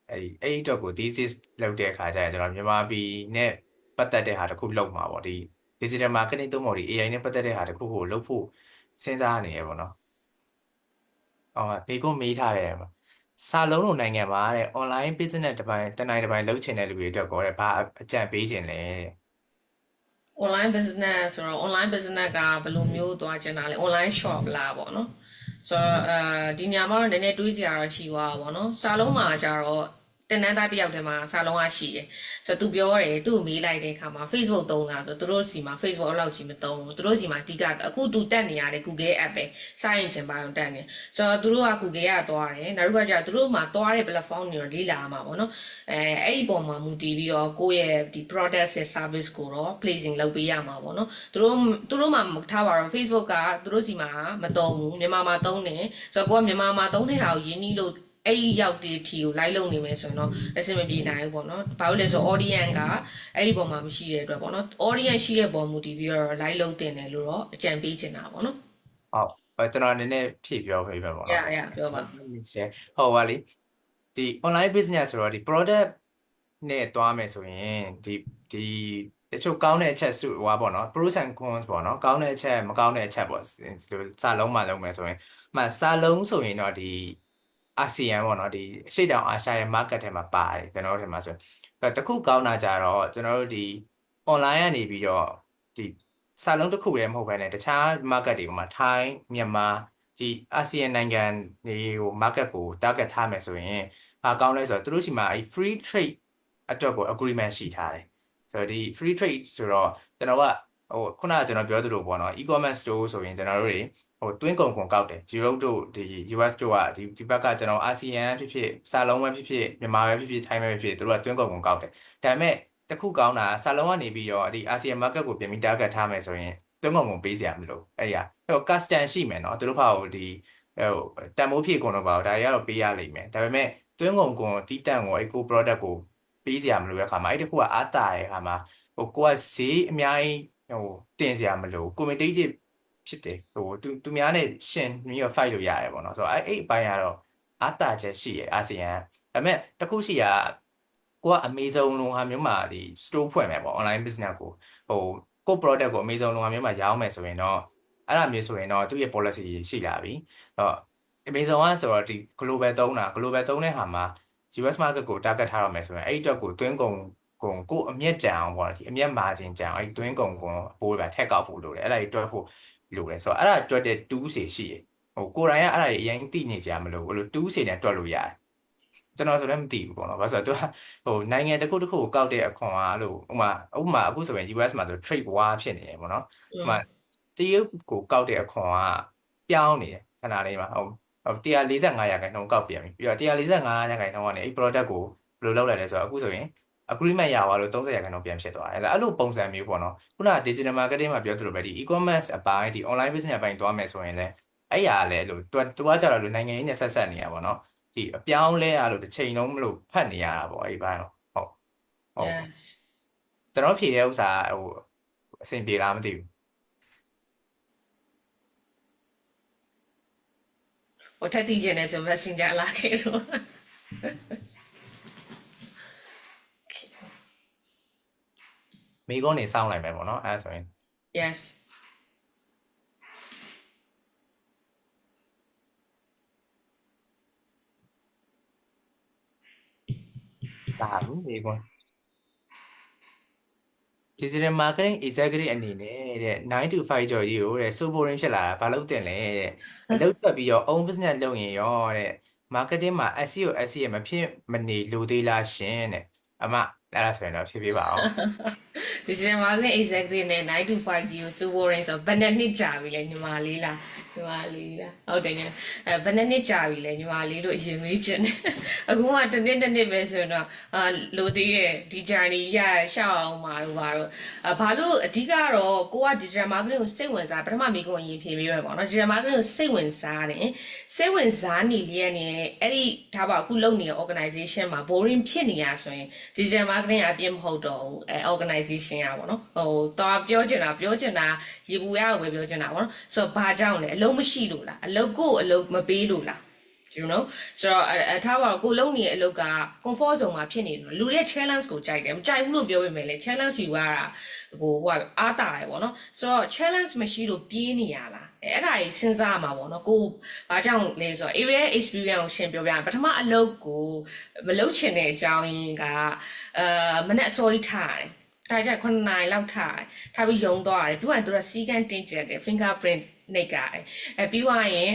အဲ့အတွက်ကို thesis လုပ်တဲ့အခါကျရင်ကျွန်တော်မြန်မာပြည်နဲ့ပတ်သက်တဲ့ဟာတခုလုပ်မှာပေါ့ဒီ digital marketing သို့မဟုတ်ဒီ AI နဲ့ပတ်သက်တဲ့ဟာတခုကိုလုပ်ဖို့စဉ်းစားနေရပေါ့နော်ဘေးကုန်းမေးထားတယ်စာလုံးလိုနိုင်ငံမှာတဲ့ online business တစ်ပိုင်းတစ်နိုင်တစ်ပိုင်းလုပ်ချင်တဲ့လူတွေအတွက်ကောတဲ့ဘာအကြံပေးခြင်းလဲ online business ဆိုတော့ online business ကဘယ်လိုမျိုးသွားချင်တာလဲ online shop လားပေါ့နော်ဆိုတော့ဒီညမှာတော့နည်းနည်းတွေးစရာတော့ရှိသွားပါဘောနော်စာလုံးမှာကျတော့တင်နန်းသားတယောက်တည်းမှာစာလုံးကရှိတယ်ဆိုတော့သူပြောတယ်သူ့ကိုမေးလိုက်တဲ့အခါမှာ Facebook သုံးလားဆိုတော့သူတို့စီမှာ Facebook အလောက်ကြီးမသုံးဘူးသူတို့စီမှာအဓိကအခုသူတက်နေရတဲ့ Google app ပဲစာရင်ချင်းပါအောင်တက်နေဆိုတော့သူတို့က Google ကသွားတယ်နောက်တစ်ခါကျသူတို့မှာသွားတဲ့ platform တွေတော့လေ့လာရမှာပေါ့နော်အဲ့ဒီပုံမှာမူတည်ပြီးတော့ကိုယ့်ရဲ့ဒီ product ရဲ့ service ကိုတော့ placing လုပ်ပေးရမှာပေါ့နော်သူတို့မှာထားပါတော့ Facebook ကသူတို့စီမှာမသုံးဘူးမြန်မာမှာသုံးတယ်ဆိုတော့ကိုကမြန်မာမှာသုံးတဲ့ဟာကိုရင်းနှီးလို့အဲ့ဒီရောက်တဲ့ထီကို live လုပ်နေမယ်ဆိုရင်တော့အဆင်မပြေနိုင်ဘူးပေါ့နော်။ဘာလို့လဲဆိုတော့ audience ကအဲ့ဒီပုံမှာမရှိတဲ့အတွက်ပေါ့နော်။ audience ရှိတဲ့ပုံမူတည်ပြီးတော့ live လုပ်တင်တယ်လို့တော့အကြံပေးချင်တာပေါ့နော်။ဟုတ်ကျွန်တော်နည်းနည်းဖြည့်ပြောပေးပါပေါ့နော်။ Yeah ပြောပါ။ဟုတ်ပါလေ။ဒီ online business ဆိုတော့ဒီ product နဲ့တွားမယ်ဆိုရင်ဒီတချို့ကောင်းတဲ့အချက်စုဟွာပေါ့နော် pros and cons ပေါ့နော်ကောင်းတဲ့အချက်မကောင်းတဲ့အချက်ပေါ့စာလုံးမှလုံးမယ်ဆိုရင်စာလုံးဆိုရင်တော့ဒီအာဆီယံပေါ့နော်ဒီအရှေ့တောင်အာရှရဲ့ market ထဲမှာပါတယ်ကျွန်တော်တို့ထဲမှာဆိုရင်တခုကောင်းတာကြတော့ကျွန်တော်တို့ဒီ online ကနေပြီးတော့ဒီစာလုံးတစ်ခုလည်းမဟုတ်ဘဲနဲ့တခြား market တွေမှာထိုင်းမြန်မာဒီအာဆီယံနိုင်ငံတွေကို market ကို target ထားမယ်ဆိုရင်ဘာကောင်းလဲဆိုတော့သူတို့ရှိမှာအဲ free trade အတွက်ကို agreement ရှိထားတယ်ဆိုတော့ဒီ free trade ဆိုတော့ကျွန်တော်ကဟိုခုနကကျွန်တော်ပြောသလိုပေါ့နော် e-commerce store ဆိုရင်ကျွန်တော်တို့တွေဟိုတွင်းကုန်ကောက်တယ် Europe တို့ဒီ US တို့ကဒီဘက်ကကျွန်တော်အာဆီယံဖြစ်ဖြစ်စာလုံးပဲဖြစ်ဖြစ်မြန်မာပဲဖြစ်ဖြစ်ထိုင်းပဲဖြစ်ဖြစ်တို့ကတွင်းကုန်ကောက်တယ်ဒါပေမဲ့တခုကောင်းတာစာလုံးကနေပြီးတော့ဒီအာဆီယံ market ကိုပြင်ပြီး target ထားမယ်ဆိုရင် တွင်းကုန်ပေးစရာမလိုအဲ့ရဟို custom ရှိမယ်နော်သူတို့ဘာလို့ဒီဟိုတန်ဖိုးဖြည့်ကုန်တော့ပါဒါတွေကတော့ပေးရလိမ့်မယ်ဒါပေမဲ့တွင်းကုန်တီးတန့်ကိုအဲ့ကို product ကိုပေးစရာမလိုတဲ့ခါမှာအဲ့တခုကအားတာရဲ့ခါမှာဟိုကိုကဈေးအများကြီးဟိုတင်စရာမလို competitive ဖြစ်တယ်ဟိုသူများနဲ့ရှင်ပြီးတော့ fight လို့ရတယ်ပေါ့နော်ဆိုတော့အဲ့အပိုင်းကတော့အားတာချက်ရှိရဲ့အာဆီယံဒါပေမဲ့တခုရှိတာကိုက Amazon လိုဟာမျိုးမှာဒီ store ဖွင့်မယ်ပေါ့ online business ကိုဟိုကို product ကို Amazon လိုဟာမျိုးမှာရောင်းမယ်ဆိုရင်တော့အဲ့ဒါမျိုးဆိုရင်တော့သူ့ရဲ့ policy ရှိလာပြီတော့ Amazon ကဆိုတော့ဒီ global သုံးတာ global သုံးတဲ့ဟာမှာ US market ကို target ထားရမယ်ဆိုရင်အဲ့အတွက်ကိုတွင်းကုန်ကိုအမျက်ကြံအောင်ပေါ့ဒီအမျက် margin ကြံအောင်အဲ့တွင်းကုန်ပိုးပဲထက်ကောက်ဖို့လိုတယ်အဲ့ဒါကြီးတွက်ဖို့လိုတယ်ဆိုတော့အဲ့ဒါတွက်တဲ့ tools တွေရှိတယ်ဟိုကိုယ်တိုင်ကအဲ့ဒါကြီးအရင်သိနေကြမလို့ဘယ်လို tools တွေနဲ့တွက်လို့ရတယ်ကျွန်တော်ဆိုလည်းမသိဘူးပေါ့နော်ဘာလို့ဆိုတော့သူကဟိုနိုင်ငံတစ်ခုတစ်ခုကိုကောက်တဲ့အခွန်ကအဲ့လိုဥပမာအခုဆိုရင် US မှာဆို trade war ဖြစ်နေတယ်ပေါ့နော်ဥပမာတရုတ်ကိုကောက်တဲ့အခွန်ကပြောင်းနေတယ်ခဏလေးမှာ145ရာခိုင်နှုန်းကောက်ပြန်ပြီပြီးတော့145ရာခိုင်နှုန်းကနေအဲ့ product ကိုဘယ်လိုလုပ်လိုက်လဲဆိုတော့အခုဆိုရင် agreement ရသွားလို့30ရာခိုင်နှုန်းပြန်ဖြစ်သွားတယ်အဲ့လိုပုံစံမျိုးပေါ့နော်ခုနက digital marketing မှာပြောသလိုပဲဒီ e-commerce အပိုင်းဒီ online business အပိုင်းသွားမယ်ဆိုရင်လည်းအဲ့ရလည်းလို့သူကကြတော့လို့နိုင်ငံရေးနဲ့ဆက်နေတာပေါ့နော်ဒီအပြောင်းလဲရလို့တစ်ချိန်လုံးမလို့ဖတ်နေရတာပေါ့အဲ့ဒီဘိုင်းတော့ဟုတ် yes ကျွန်တော်ဖြေတဲ့ဥစ္စာဟိုအဆင်ပြေလားမသိဘူးဟိုထက်သိကျင်နေဆို messenger လာခဲ့တော့မိကုန်းနေစောင်းလိုက်မယ်ပေါ့နော်အဲ့ဒါဆိုရင် yes ဒါဘူးမိကုန်း digital marketing executive အနေနဲ့တဲ့9 to 5ကြော်ကြီးကိုတဲ့ so boring ဖြစ်လာတာဘာလို့တင်လဲတဲ့အလုပ်တက်ပြီးတော့ own business လုပ်ရင်ရောတဲ့ marketing မှာ SEO SEM မဖြစ်မနေလိုသေးလားရှင်တဲ့အမအဲ့ဒါဆိုရင်တော့ဖြေပြပါအောင် digital marketing executive နဲ့9 to 5 GO Suvoring ဆိုဘယ်နှစ်ကြာပြီလဲညီမလေးလားဟုတ်တယ်ညဘယ်နှစ်ကြာပြီလဲညီမလေးတို့အရင်မေးချင်တယ်အခုမှတစ်နှစ်ပဲဆိုတော့လိုသေးရဲ့ဒီ journey ရရှောက်အောင်မှာတော့ဘာလို့အဓိကတော့ကိုက digital marketing ကိုစိတ်ဝင်စားပထမမိကုံအရင်ဖြေပေးရပါတော့ digital marketing ကိုစိတ်ဝင်စားတယ်စိတ်ဝင်စားနေလျက်နဲ့အဲ့ဒီဒါပါအခုလုပ်နေတဲ့ organization မှာ boring ဖြစ်နေရဆိုရင် digital marketing အပြည့်မဟုတ်တော့ဘူးorganization อ่ะပေါ့နော်ဟိုတော့ပြောချင်တာရေပူရအောင်ပဲပြောချင်တာပေါ့နော်ဆိုတော့ဘာကြောင့်လဲအလုံးမရှိလို့လားအလုံးမပေးလို့လားyou know ဆိုတော့ထားပါတော့ကိုလုံးနေတဲ့အလုပ်က comfort zone မှာဖြစ်နေတယ်လူရဲ့ challenge ကိုကြိုက်တယ်မကြိုက်ဘူးလို့ပြောပေမဲ့လေ challenge ယူရတာဟိုအားတာရယ်ပေါ့နော်ဆိုတော့ challenge မရှိလို့ပြေးနေရလားအဲ့ဒါကြီးစဉ်းစားမှာပေါ့နော်ကိုဘာကြောင့်လဲဆိုတော့ area experience ကိုရှင်းပြောပြရပထမအလုပ်ကိုမလုပ်ချင်တဲ့အကြောင်းရင်းကမနဲ့အစောကြီးထားရတယ်ဒါကြ9နာရီလောက်ထားပြီးယုံသွားတယ်ပြီးရင်သူကစီကန်းတင်ကျက်တယ် fingerprint နှိပ်ကြတယ်ပြီးသွားရင်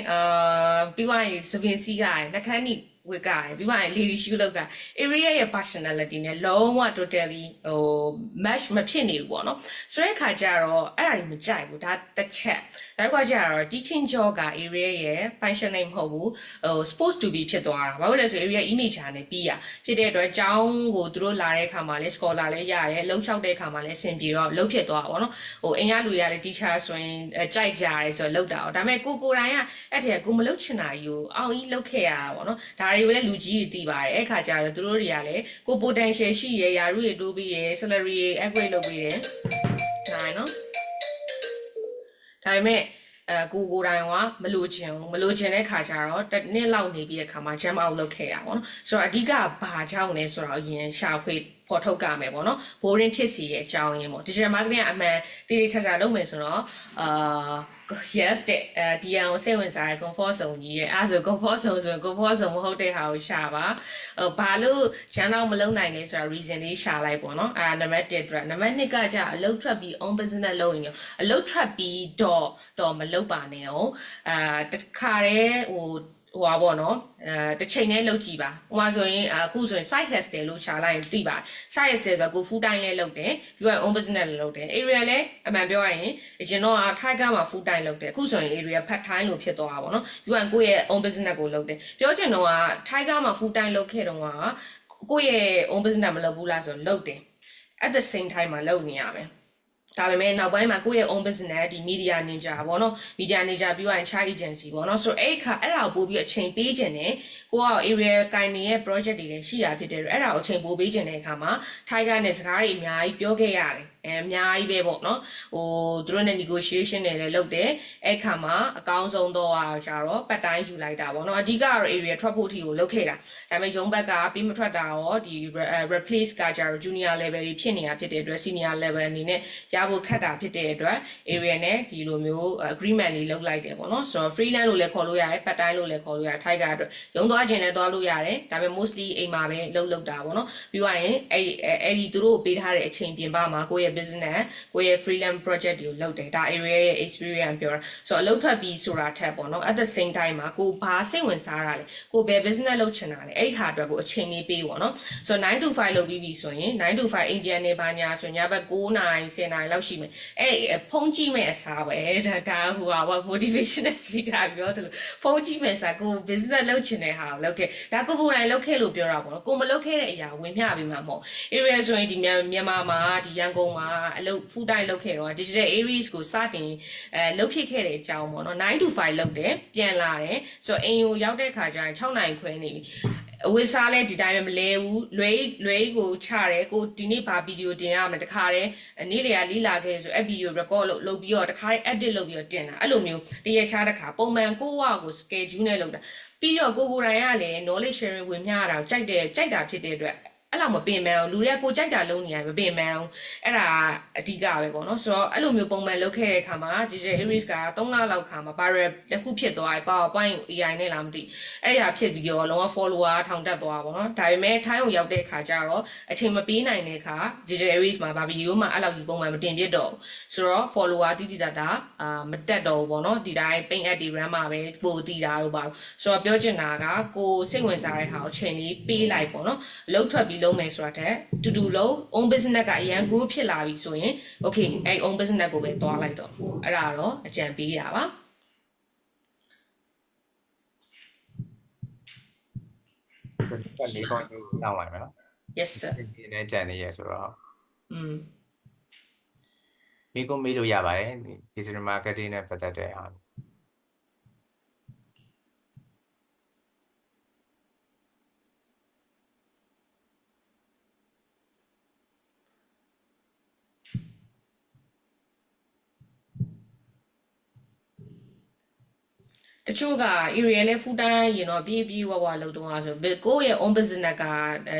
စပင်စီးကြတယ်နှခမ်းနီဝစ်ကြတယ်ပြီးရင် lady shoe လောက်က area ရဲ့ personality နဲ့လုံးဝ totally ဟို match မဖြစ်နေဘူးပေါ့နော်ဆိုတဲ့ခါကျတော့အဲ့ဒါကြီးမကြိုက်ဘူးဒါတစ်ချက်နောက်ကကျတော့ teaching job က area ရဲ့ function နဲ့မဟုတ်ဘူးဟို supposed to be ဖြစ်သွားတာဘာလို့လဲဆို area image ဟာနဲ့ပြီးရဖြစ်တဲ့အတွက်ကျောင်းကိုသူတို့လာတဲ့ခါမှာလဲ scholar လဲရတယ်လှုပ်ချောက်တဲ့ခါမှာလဲအဆင်ပြေတော့လှုပ်ဖြစ်သွားတာပေါ့နော်ဟိုအင်ရလူရလဲ teacher ဆိုရင်ကြိုက်ကြရဲဆိုတော့လှုပ်တာ哦ဒါပေမဲ့ကိုတိုင်းကအဲ့ထက်ကိုမလှုပ်ချင်တာကြီးကိုအောင်ကြီးလှုပ်ခဲ့ရတာပေါ့နော်ဒါတွေကိုလည်းလူကြီးတွေသိပါတယ်အဲ့ခါကျတော့သူတို့တွေကလည်းကို potential ရှိရရာထူးတွေတိုးပြီးရ salary တွေ upgrade လုပ်ပြီးတယ်နိုင်နော်ဒါပေမဲ့ကိုတိုင်းကမလိုချင်တဲ့ခါကျတော့တစ်နှစ်လောက်နေပြီးတဲ့ခါမှာ jam out လုပ်ခဲ့ရပါတော့ဆိုတော့အဓိကဘာကြောင့်လဲဆိုတော့အရင်ရှာဖွေဖော်ထုတ်ကြမယ်ပေါ့နော် boring ဖြစ်စီရဲ့အကြောင်းရင်းပေါ့ digital marketing အမှန်တည်ချာလုပ်မယ်ဆိုတော့yes ဒီအောင်စိတ်ဝင်စားတဲ့ comfort zone ကြီးရဲ့အဲဆို comfort zone ဆိုရင် comfort zone မဟုတ်တဲ့ဟာကိုရှာပါဘာလို့ဂျန်တော့မလုံနိုင်လဲဆိုတာ reason လေးရှာလိုက်ပေါ့နော်အဲနံပါတ်1အတွက်နံပါတ်2ကကြာအလုပ်ထွက်ပြီး own business လုပ်ရင်အလုပ်ထွက်ပြီးတော့မလုပ်ပါနဲ့哦တခါတည်းဟိုပါပေါ့နော်တစ်ချိန်နဲ့လုပ်ကြည့်ပါဥပမာဆိုရင်အခုဆိုရင် side hustle လို့ရှာလိုက်ရင်သိပါတယ် side hustle ဆိုတော့ကို full time လဲလုပ်တယ်ပြီးတော့ own business လဲလုပ်တယ် area လဲအမှန်ပြောရရင်အရင်တော့ Tiger မှာ full time လုပ်တယ်အခုဆိုရင် area part time လို့ဖြစ်သွားတာပေါ့နော်ပြီးတော့ကိုယ့်ရဲ့ own business ကိုလုပ်တယ်ပြောချင်တော့က Tiger မှာ full time လုပ်ခဲ့တော့ကကိုယ့်ရဲ့ own business မလုပ်ဘူးလားဆိုတော့လုပ်တယ် at the same time မှာလုပ်နေရမယ် ဒါပေမဲ့နောက်ပိုင်းမှာကိုယ့်ရဲ့ own business ဒီ media ninja ပေါ့နော် media ninja ပြီးသွားရင် child agency ပေါ့နော်ဆိုတော့အဲ့ဒါကိုပို့ပြီးအချိန်ပေးခြင်းနဲ့ကိုက area ကိုင်နေတဲ့ project တွေလည်းရှိတာဖြစ်တယ်အဲ့ဒါကိုအချိန်ပိုပေးခြင်းတဲ့အခါမှာ Tiger နဲ့စကားတွေအများကြီးပြောခဲ့ရတယ်အများကြီးပဲပေါ့နော်ဟိုသူတို့နဲ့ negotiation တွေလည်းလုပ်တယ်အဲ့ခါမှာအကောင်းဆုံးတော့ကျတော့ပတ်တိုင်းယူလိုက်တာပေါ့နော်အဓိကတော့ area ထွက်ဖို့ထီကိုလုပ်ခဲ့တာဒါပေမဲ့ရုံးဘက်ကပြီးမထွက်တာရောဒီ replace ကကျတော့ junior level တွေဖြစ်နေတာဖြစ်တဲ့အတွက် senior level အနေနဲ့ရဖို့ခက်တာဖြစ်တဲ့အတွက် area နဲ့ဒီလိုမျိုး agreement လေးလုပ်လိုက်တယ်ပေါ့နော်ဆိုတော့ freelance လို့လည်းခေါ်လို့ရတယ်ပတ်တိုင်းလို့လည်းခေါ်လို့ရတယ် Tiger အတွက်ရုံးသွားခြင်းလည်းသွားလို့ရတယ်ဒါပေမဲ့ mostly အိမ်မှာပဲလုပ်တာပေါ့နော်ပြီးသွားရင်အဲ့ဒီသူတို့ပေးထားတဲ့အချိန်ပြင်ပမှာကိုယ့်ရဲ့ business ကိုယ့်ရဲ့ freelance project တွေကိုလုပ်တယ်ဒါ area ရဲ့ experience ပြောတာဆိုတော့အလုပ်ထွက်ပြီးဆိုတာထက်ပေါ့နော် at the same time မှာကိုဘာစိတ်ဝင်စားတာလဲကိုဘယ် business လုပ်ချင်တာလဲအဲ့ဟာအတွက်ကိုအချိန်လေးပေးပေါ့နော်ဆိုတော့9 to 5လုပ်ပြီးပြီဆိုရင်9 to 5အိမ်ပြန်နေပါညာဆိုရင်ညဘက်9နာရီ10နာရီလောက်ရှိမယ်အဲ့ဖုန်းကြည့်မဲ့အစားပဲဒါဟိုဟာ motivational speaker ပြောတယ်လို့ဖုန်းကြည့်မဲ့အစားကို business လုပ်ချင်တဲ့ဟာကိုလုပ်ခဲ့ဒါကိုယ်တိုင်လုပ်ခဲ့လို့ပြောတာပေါ့နော်ကိုမလုပ်ခဲ့တဲ့အရာဝင်မျှပြီးမှမဟုတ် area ဆိုရင်ဒီမြန်မာမှာဒီရန်ကုန်မှာအလုပ် full time လုပ်ခဲ့တော့ digital areas ကိုစတင်လုပ်ဖြစ်ခဲ့တဲ့အကြောင်းပေါ့နော်9 to 5လုပ်တယ်ပြန်လာတယ်ဆိုတော့အိမ်ကိုရောက်တဲ့ခါကျရင်6နာရီခွဲနေပြီအဝိစားလဲဒီတိုင်းပဲမလဲဘူးလွဲကိုချတယ်ကိုဒီနေ့ဘာဗီဒီယိုတင်ရမလဲတခါတည်းနေ့လေလီလာခဲ့ဆိုအဲ့ဗီဒီယို record လုပ်ပြီးတော့တခါတည်း edit လုပ်ပြီးတော့တင်တာအဲ့လိုမျိုးတရက်ချတခါပုံမှန်ကိုဝကို schedule နဲ့လုပ်တာပြီးတော့ကိုယ်တိုင်ကလည်း knowledge sharing ဝင်မျှတာကိုကြိုက်တာဖြစ်တဲ့အတွက်အဲ့လောက်မပင်ပန်းအောင်လူတွေကကိုကြိုက်တာလုံးနေရမပင်ပန်းအောင်အဲ့ဒါအဓိကပဲပေါ့နော်ဆိုတော့အဲ့လိုမျိုးပုံမှန်လုပ်ခဲ့တဲ့အခါမှာ digital areas က3လလောက်ခါမှာ viral တစ်ခုဖြစ်သွားတယ် PowerPoint AI နဲ့လားမသိအဲ့ဒါဖြစ်ပြီးတော့လုံးဝ follower ထောင်တက်သွားပါပေါ့နော်ဒါပေမဲ့ထိုင်းကိုရောက်တဲ့အခါကျတော့အချိန်မပေးနိုင်တဲ့အခါ digital areas မှာဗီဒီယိုမှာအဲ့လောက်ကြီးပုံမှန်မတင်ပြတော့ဆိုတော့ follower တိတိတတ်တာမတက်တော့ဘူးပေါ့နော်ဒီတိုင်း pin ad တွေ run မှာပဲပိုတည်တာလို့ပါဆိုတော့ပြောချင်တာကကိုစိတ်ဝင်စားတဲ့ဟာကိုအချိန်လေးပေးလိုက်ပေါ့နော်အလုပ်ထွက်ပြီးလုံးမယ်ဆိုတာတဲ့တူလုံး own business ကအရန် group ဖြစ်လာပြီဆိုရင် okay အဲ့ own business ကိုပဲတွားလိုက်တော့အဲ့ဒါတော့အကြံပေးတာပါ4 point စောင်းလိုက်မယ်နော် yes sir ဒီနေ့ကြံနေရဆိုတော့อืมမိကုမေးလို့ရပါတယ် digital marketing နဲ့ပတ်သက်တဲ့ဟာတချို့က area လဲ full time ရင်တော့ပြေးဝလောက်တော့ဆိုကိုယ့်ရဲ့ own business က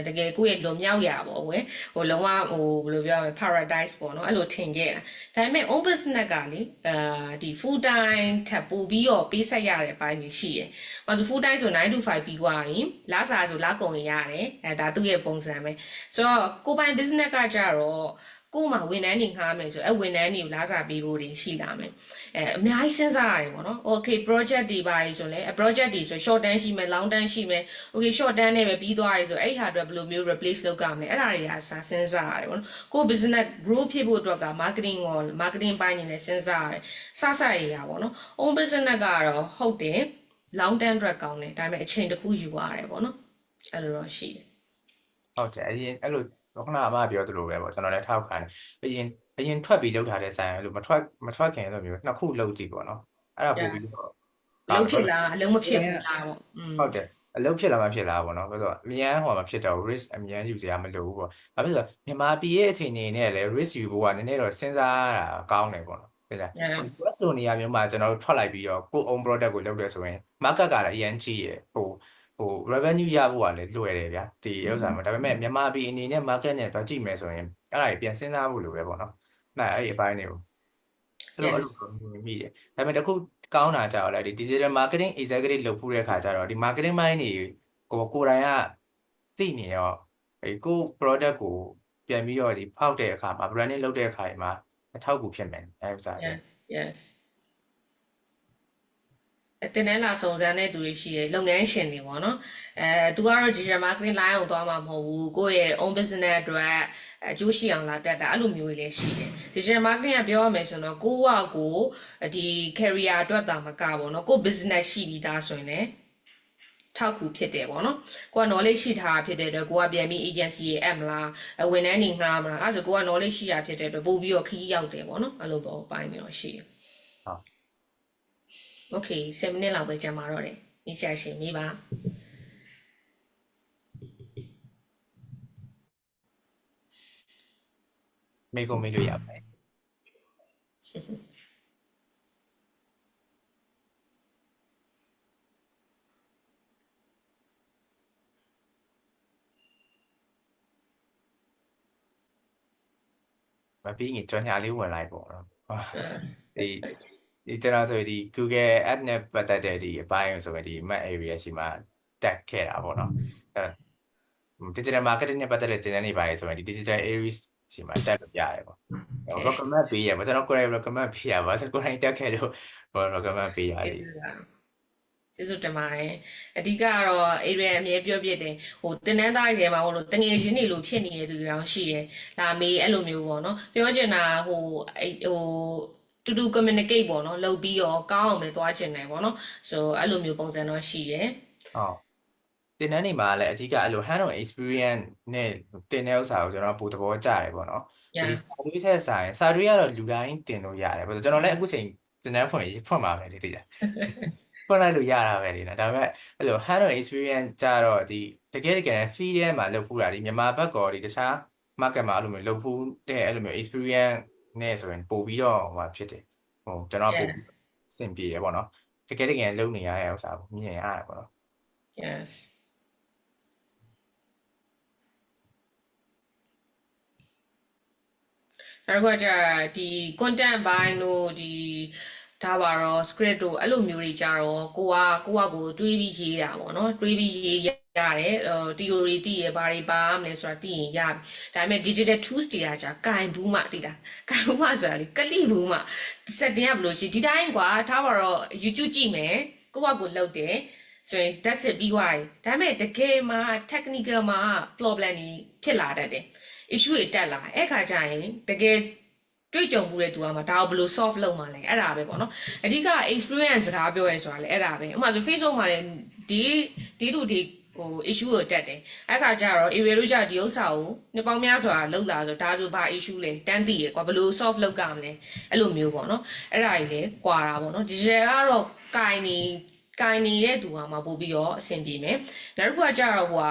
တကယ်ကိုယ့်ရဲ့လွန်မြောက်ရာပေါ့ကွယ်ဟိုလုံးဝဟိုဘယ်လိုပြောရမလဲ paradise ပေါ့နော်အဲ့လိုထင်ခဲ့တာဒါပေမဲ့ own business ကလေဒီ full time ထပ်ပို့ပြီးတော့ပေးဆက်ရတဲ့အပိုင်းကြီးရှိတယ်။ဘာလို့ full time ဆို9 to 5ပြီးသွားရင်လစာဆိုလကုန်ရတယ်ဒါသူ့ရဲ့ပုံစံပဲဆိုတော့ကိုပိုင် business ကကြတော့ကို့မှာဝန်ထမ်းတွေငှားမယ်ဆိုအဲ့ဝန်ထမ်းတွေကိုလာစာပေးဖို့တွေရှိလာမယ်အများကြီးစဉ်းစားရတယ်ပေါ့နော် okay project တွေပါဆိုလဲ project တွေဆို short term ရှိမယ် long term ရှိမယ် okay short term နဲ့ပဲပြီးသွားပြီဆိုအဲ့ဟာအတွက်ဘယ်လိုမျိုး replace လုပ်ကြမလဲအဲ့ဒါတွေကစဉ်းစားရတယ်ပေါ့နော်ကို business grow ဖြစ်ဖို့အတွက်က marketing ပိုင်းနေနဲ့စဉ်းစားရတယ်စရရပေါ့နော် own business ကတော့ဟုတ်တယ် long term အတွက်ကောင်းတယ်ဒါပေမဲ့အချိန်တစ်ခုယူရတယ်ပေါ့နော်အဲ့လိုတော့ရှိတယ်ဟုတ်တယ်အရင်အဲ့လိုခုနအမပြောသလိုပဲပေါ့ကျွန်တော်လည်းထောက်ခံတယ်အရင်ထွက်ပြီးလောက်ထားတဲ့ဆိုင်အဲ့လိုမထွက်ခင်အဲ့လိုမျိုးနှစ်ခုလောက်ကြည့်ပေါ့နော်အဲ့ဒါပို့ပြီးတော့အလုပ်ဖြစ်လားအလုပ်မဖြစ်ဘူးလားပေါ့ဟုတ်တယ်အလုပ်ဖြစ်လားမဖြစ်လားပေါ့နော်ဆိုတော့အမြန်ဟောမှာဖြစ်တော့ risk အမြန်ယူစရာမလိုဘူးပေါ့ဘာဖြစ်လို့မြန်မာပြည်ရဲ့အခြေအနေနဲ့လည်း risk ယူဖို့ကနည်းနည်းတော့စဉ်းစားတာကောင်းတယ်ပေါ့နော်ဟုတ်လားဆိုတော့နေရာမျိုးမှာကျွန်တော်တို့ထွက်လိုက်ပြီးတော့ကိုယ် own product ကိုလုပ်တယ်ဆိုရင် market ကလည်းအရင်ကြီးရဟို revenue ရဖို့ကလည်းလွယ်တယ်ဗျာဒီဥစ္စာမှာဒါပေမဲ့မြန်မာပြည်အနေနဲ့ market နဲ့တော့ကြည့်မယ်ဆိုရင်အဲ့ဒါကြီးပြန်စဉ်းစားဖို့လိုပဲပေါ့နော်အဲ့အပိုင်းတွေကိုအဲ့လိုမိတယ်ဒါပေမဲ့တခုကောင်းတာကြတော့လေဒီ digital marketing executive လုပ်ဖို့တဲ့ခါကျတော့ဒီ marketing mind တွေကိုယ်တိုင်ကသိနေတော့ကို product ကိုပြန်ပြီးတော့ဒီဖောက်တဲ့အခါမှာ branding လုပ်တဲ့အခါမှာအထောက်အကူဖြစ်မယ်အဲ့ဥစ္စာ yes တင်တဲ့လာစုံစမ်းတဲ့သူတွေရှိတယ်လုပ်ငန်းရှင်တွေပေါ့နော်သူကတော့ digital marketing line ကိုသွားမှာမဟုတ်ဘူးကိုယ့်ရဲ့ own business အတွက်အကျိုးရှိအောင်လာတက်တာအဲ့လိုမျိုးတွေလည်းရှိတယ် digital marketing ကပြောရမယ်ဆိုတော့ကိုယ့်ဟာကိုဒီ career အတွက်တာမကပေါ့နော်ကိုယ့် business ရှိပြီးသားဆိုရင်လည်း ထောက်ကူဖြစ်တယ်ပေါ့နော်ကိုက knowledge ရှိထားတာဖြစ်တဲ့အတွက်ကိုကပြန်ပြီး agency ရဲ့ app မလားဝန်ထမ်းတွေငှားမလားအဲ့ဆိုကိုက knowledge ရှိတာဖြစ်တဲ့အတွက်ပို့ပြီးတော့ခရီးရောက်တယ်ပေါ့နော်အဲ့လိုပေါ့ပိုင်းနေတော့ရှိတယ် ဟုတ် okay 7 minute လောက်ပဲကြာမှာတော့တယ်မိဆရာရှင်မိပါ မေးလို့ရပါတယ် မပြီးရင်ကြော်ညာလေးဝင်လိုက်ပေါ့နော်ဒီကျွန်တော်ဆိုဒီ Google Ad နဲ့ပတ်သက်တဲ့ဒီအပိုင်းဆိုရင်ဒီ map area ရှိမှတက်ခဲ့တာပေါ့နော်digital marketing နဲ့ပတ်သက်တဲ့သင်တန်းတွေပါတယ်ဆိုရင်ဒီ digital areas ရှိမှတက်လို့ရတယ်ပေါ့ recommend ပေးရပါကျွန်တော်ကိုယ်တိုင် recommend ပေးရပါကိုယ်တိုင်တက်ခဲ့လို့ recommend ပေးရတယ် ကျေးဇူးတင်ပါတယ်အဓိကကတော့ area အမြဲပြောပြတယ်ဟိုတင်နန်းသားတွေထဲမှာဟိုလိုတငယ်ချင်းတွေလိုဖြစ်နေတဲ့သူတွေတောင်ရှိတယ်ဒါမေးအဲ့လိုမျိုးပေါ့နော်ပြောချင်တာဟိုတူတူ communicate ပေါ့နော်လုပ်ပြီးတော့ကောင်းအောင်ပဲသွားချင်တယ်ပေါ့နော်ဆိုအဲ့လိုမျိုးပုံစံတော့ရှိတယ် ဟုတ်တင်တန်းနေမှာလည်းအဓိကအဲ့လို hand on experience နဲ့တင်တဲ့ဥစ္စာကိုကျွန်တော်ပိုသဘောကျတယ်ပေါ့နော်ဒီစာတွေထက်ဆိုင်စာတွေကတော့လူတိုင်းတင်လို့ရတယ်ဘာလို့ကျွန်တော်လည်းအခုချိန်တင်တန်းဖွင့်ပါမယ်လေသိကြဖွင့်လိုက်လို့ရတာပဲလေနော်ဒါပေမဲ့အဲ့လို hand on experience ကြတော့ဒီတကယ် fee ထဲမှာလုပ်ဖူးတာဒီမြန်မာဘက်ကောဒီတခြား market မှာအဲ့လိုမျိုးလုပ်ဖူးတဲ့အဲ့လိုမျိုး experience နဲ့ဆိုရင်ပို့ပြီးတော့ဟိုဖြစ်တယ်ဟိုကျွန်တော်ပို့စင်ပြေတယ်ပေါ့နော်တကယ်လုပ်နေရတဲ့ဥစ္စာကိုမြင်ရတယ်ပေါ့နော် yes နောက်တစ်ခုကကြာဒီ content ဘိုင်းတို့ဒီဒါပါတော့ script တို့အဲ့လိုမျိုးတွေကြတော့ကိုတွေးပြီးရေးတာပေါ့နော်တွေးပြီးရေးရတယ်theory တည်ရဘာတွေပါမလဲဆိုတာတည်ရင်ရပြီဒါပေမဲ့ digital tools တွေကကြာကင်ဘူးမှတည်တာကင်ဘူးမှဆိုတာလေကလိဘူးမှ setting ကဘယ်လိုရှိဒီတိုင်းကွာထားပါတော့ YouTube ကြည့်မယ်ကိုလုပ်တယ်ဆိုရင် that's it ပြီးသွားပြီဒါပေမဲ့တကယ်မှာ technical မှာ problem တွေဖြစ်လာတတ်တယ် issue တွေတက်လာအဲ့ခါကျရင်တကယ်တွေ့ကြုံမှုတဲ့သူကမှဒါကိုဘယ်လို solve လုပ်မှာလဲအဲ့ဒါပဲပေါ့နော်အဓိက experience စကားပြောရဲဆိုတာလေအဲ့ဒါပဲဥပမာဆို Facebook မှာလည်းဒီဟို issue ကိုတက်တယ်အဲ့ခါကျတော့ area လို့ကြာဒီဥစ္စာကိုနှစ်ပေါင်းများစွာလောက်လာဆိုဒါဆိုဘာ issue လဲတန်းသိရကွာဘယ်လို solve လုပ်ကြမလဲအဲ့လိုမျိုးပေါ့နော်အဲ့ဒါကြီးလေကွာတာပေါ့နော် digital ကတော့ကင်နေတဲ့သူဟာမှာပို့ပြီးတော့အဆင်ပြေမယ်နောက်တစ်ခုကကြတော့ဟိုဟာ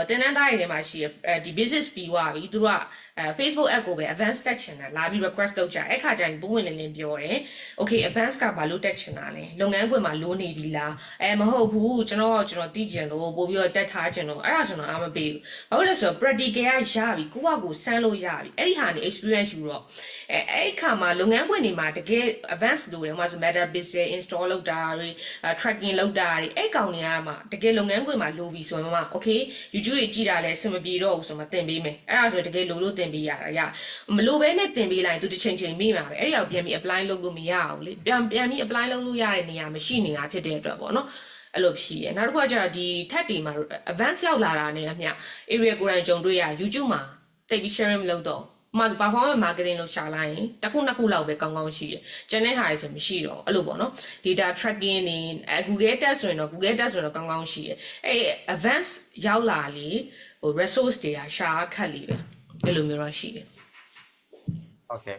တင်နန်းသားတွေထဲမှာရှိရဒီ business ပြီးသွားပြီသူတို့ကFacebook app ကိုပဲ advanced တက်ချင်တာလာပြီး request လုပ်ကြအဲ့ခါကျရင်ပုံဝင်လင်းလင်းပြောတယ် okay advanced ကဘာလို့တက်ချင်တာလဲလုပ်ငန်းခွင်မှာလိုနေပြီလားမဟုတ်ဘူးကျွန်တော်သိချင်လို့ပို့ပြီးတော့တက်ထားချင်လို့အဲ့ဒါကျွန်တော်အားမပေးဘူးဘာလို့လဲဆိုတော့ practical ကရပြီကိုစမ်းလို့ရပြီအဲ့ဒီဟာနေ experience ယူတော့အဲ့ခါမှာလုပ်ငန်းခွင်တွေမှာတကယ် advanced လိုတယ်ဟိုမှာဆို Metabase install လုပ်တာတွေ tracking လုပ်တာတွေအဲ့ကောင်တွေကမှတကယ်လုပ်ငန်းခွင်မှာလိုပြီဆိုရင်မှ okay YouTube ကြီးကြည့်တာလဲအဆင်မပြေတော့ဘူးဆိုမှသင်ပေးမယ်အဲ့ဒါဆိုတကယ်လို့သင်ပေးရတာရမလိုဘဲနဲ့သင်ပေးလိုက်သူတစ်ချိန်မိမှာပဲအဲ့ဒီအောင်ပြန်ပြီး apply လုပ်လို့မရအောင်လေပြန်ပြီး apply လုပ်လို့ရတဲ့နေရာမရှိနေတာဖြစ်တဲ့အတွက်ပေါ့နော်အဲ့လိုဖြစ်ရနောက်တစ်ခုကကျတော့ဒီ tag တွေမှာ advance ရောက်လာတာနဲ့အမျှ area ကိုယ်တိုင်ကြုံတွေ့ရ YouTube မှာတိတ်ပြီး sharing မလုပ်တော့မှာ performance marketing လို့ရှာလိုက်ရင်တစ်ခုနှစ်ခုလောက်ပဲကောင်းကောင်းရှိတယ်။ကျန်တဲ့ဟာတွေဆိုမရှိတော့အဲ့လိုပေါ့နော်။ data tracking နေ Google test ဆိုရင်တော့ Google test ဆိုတော့ကောင်းကောင်းရှိတယ်။အဲ့ advance ရောက်လာလေဟို resource တွေကရှာခက်လေပဲ။အဲ့လိုမျိုးတော့ရှိတယ်။ Okay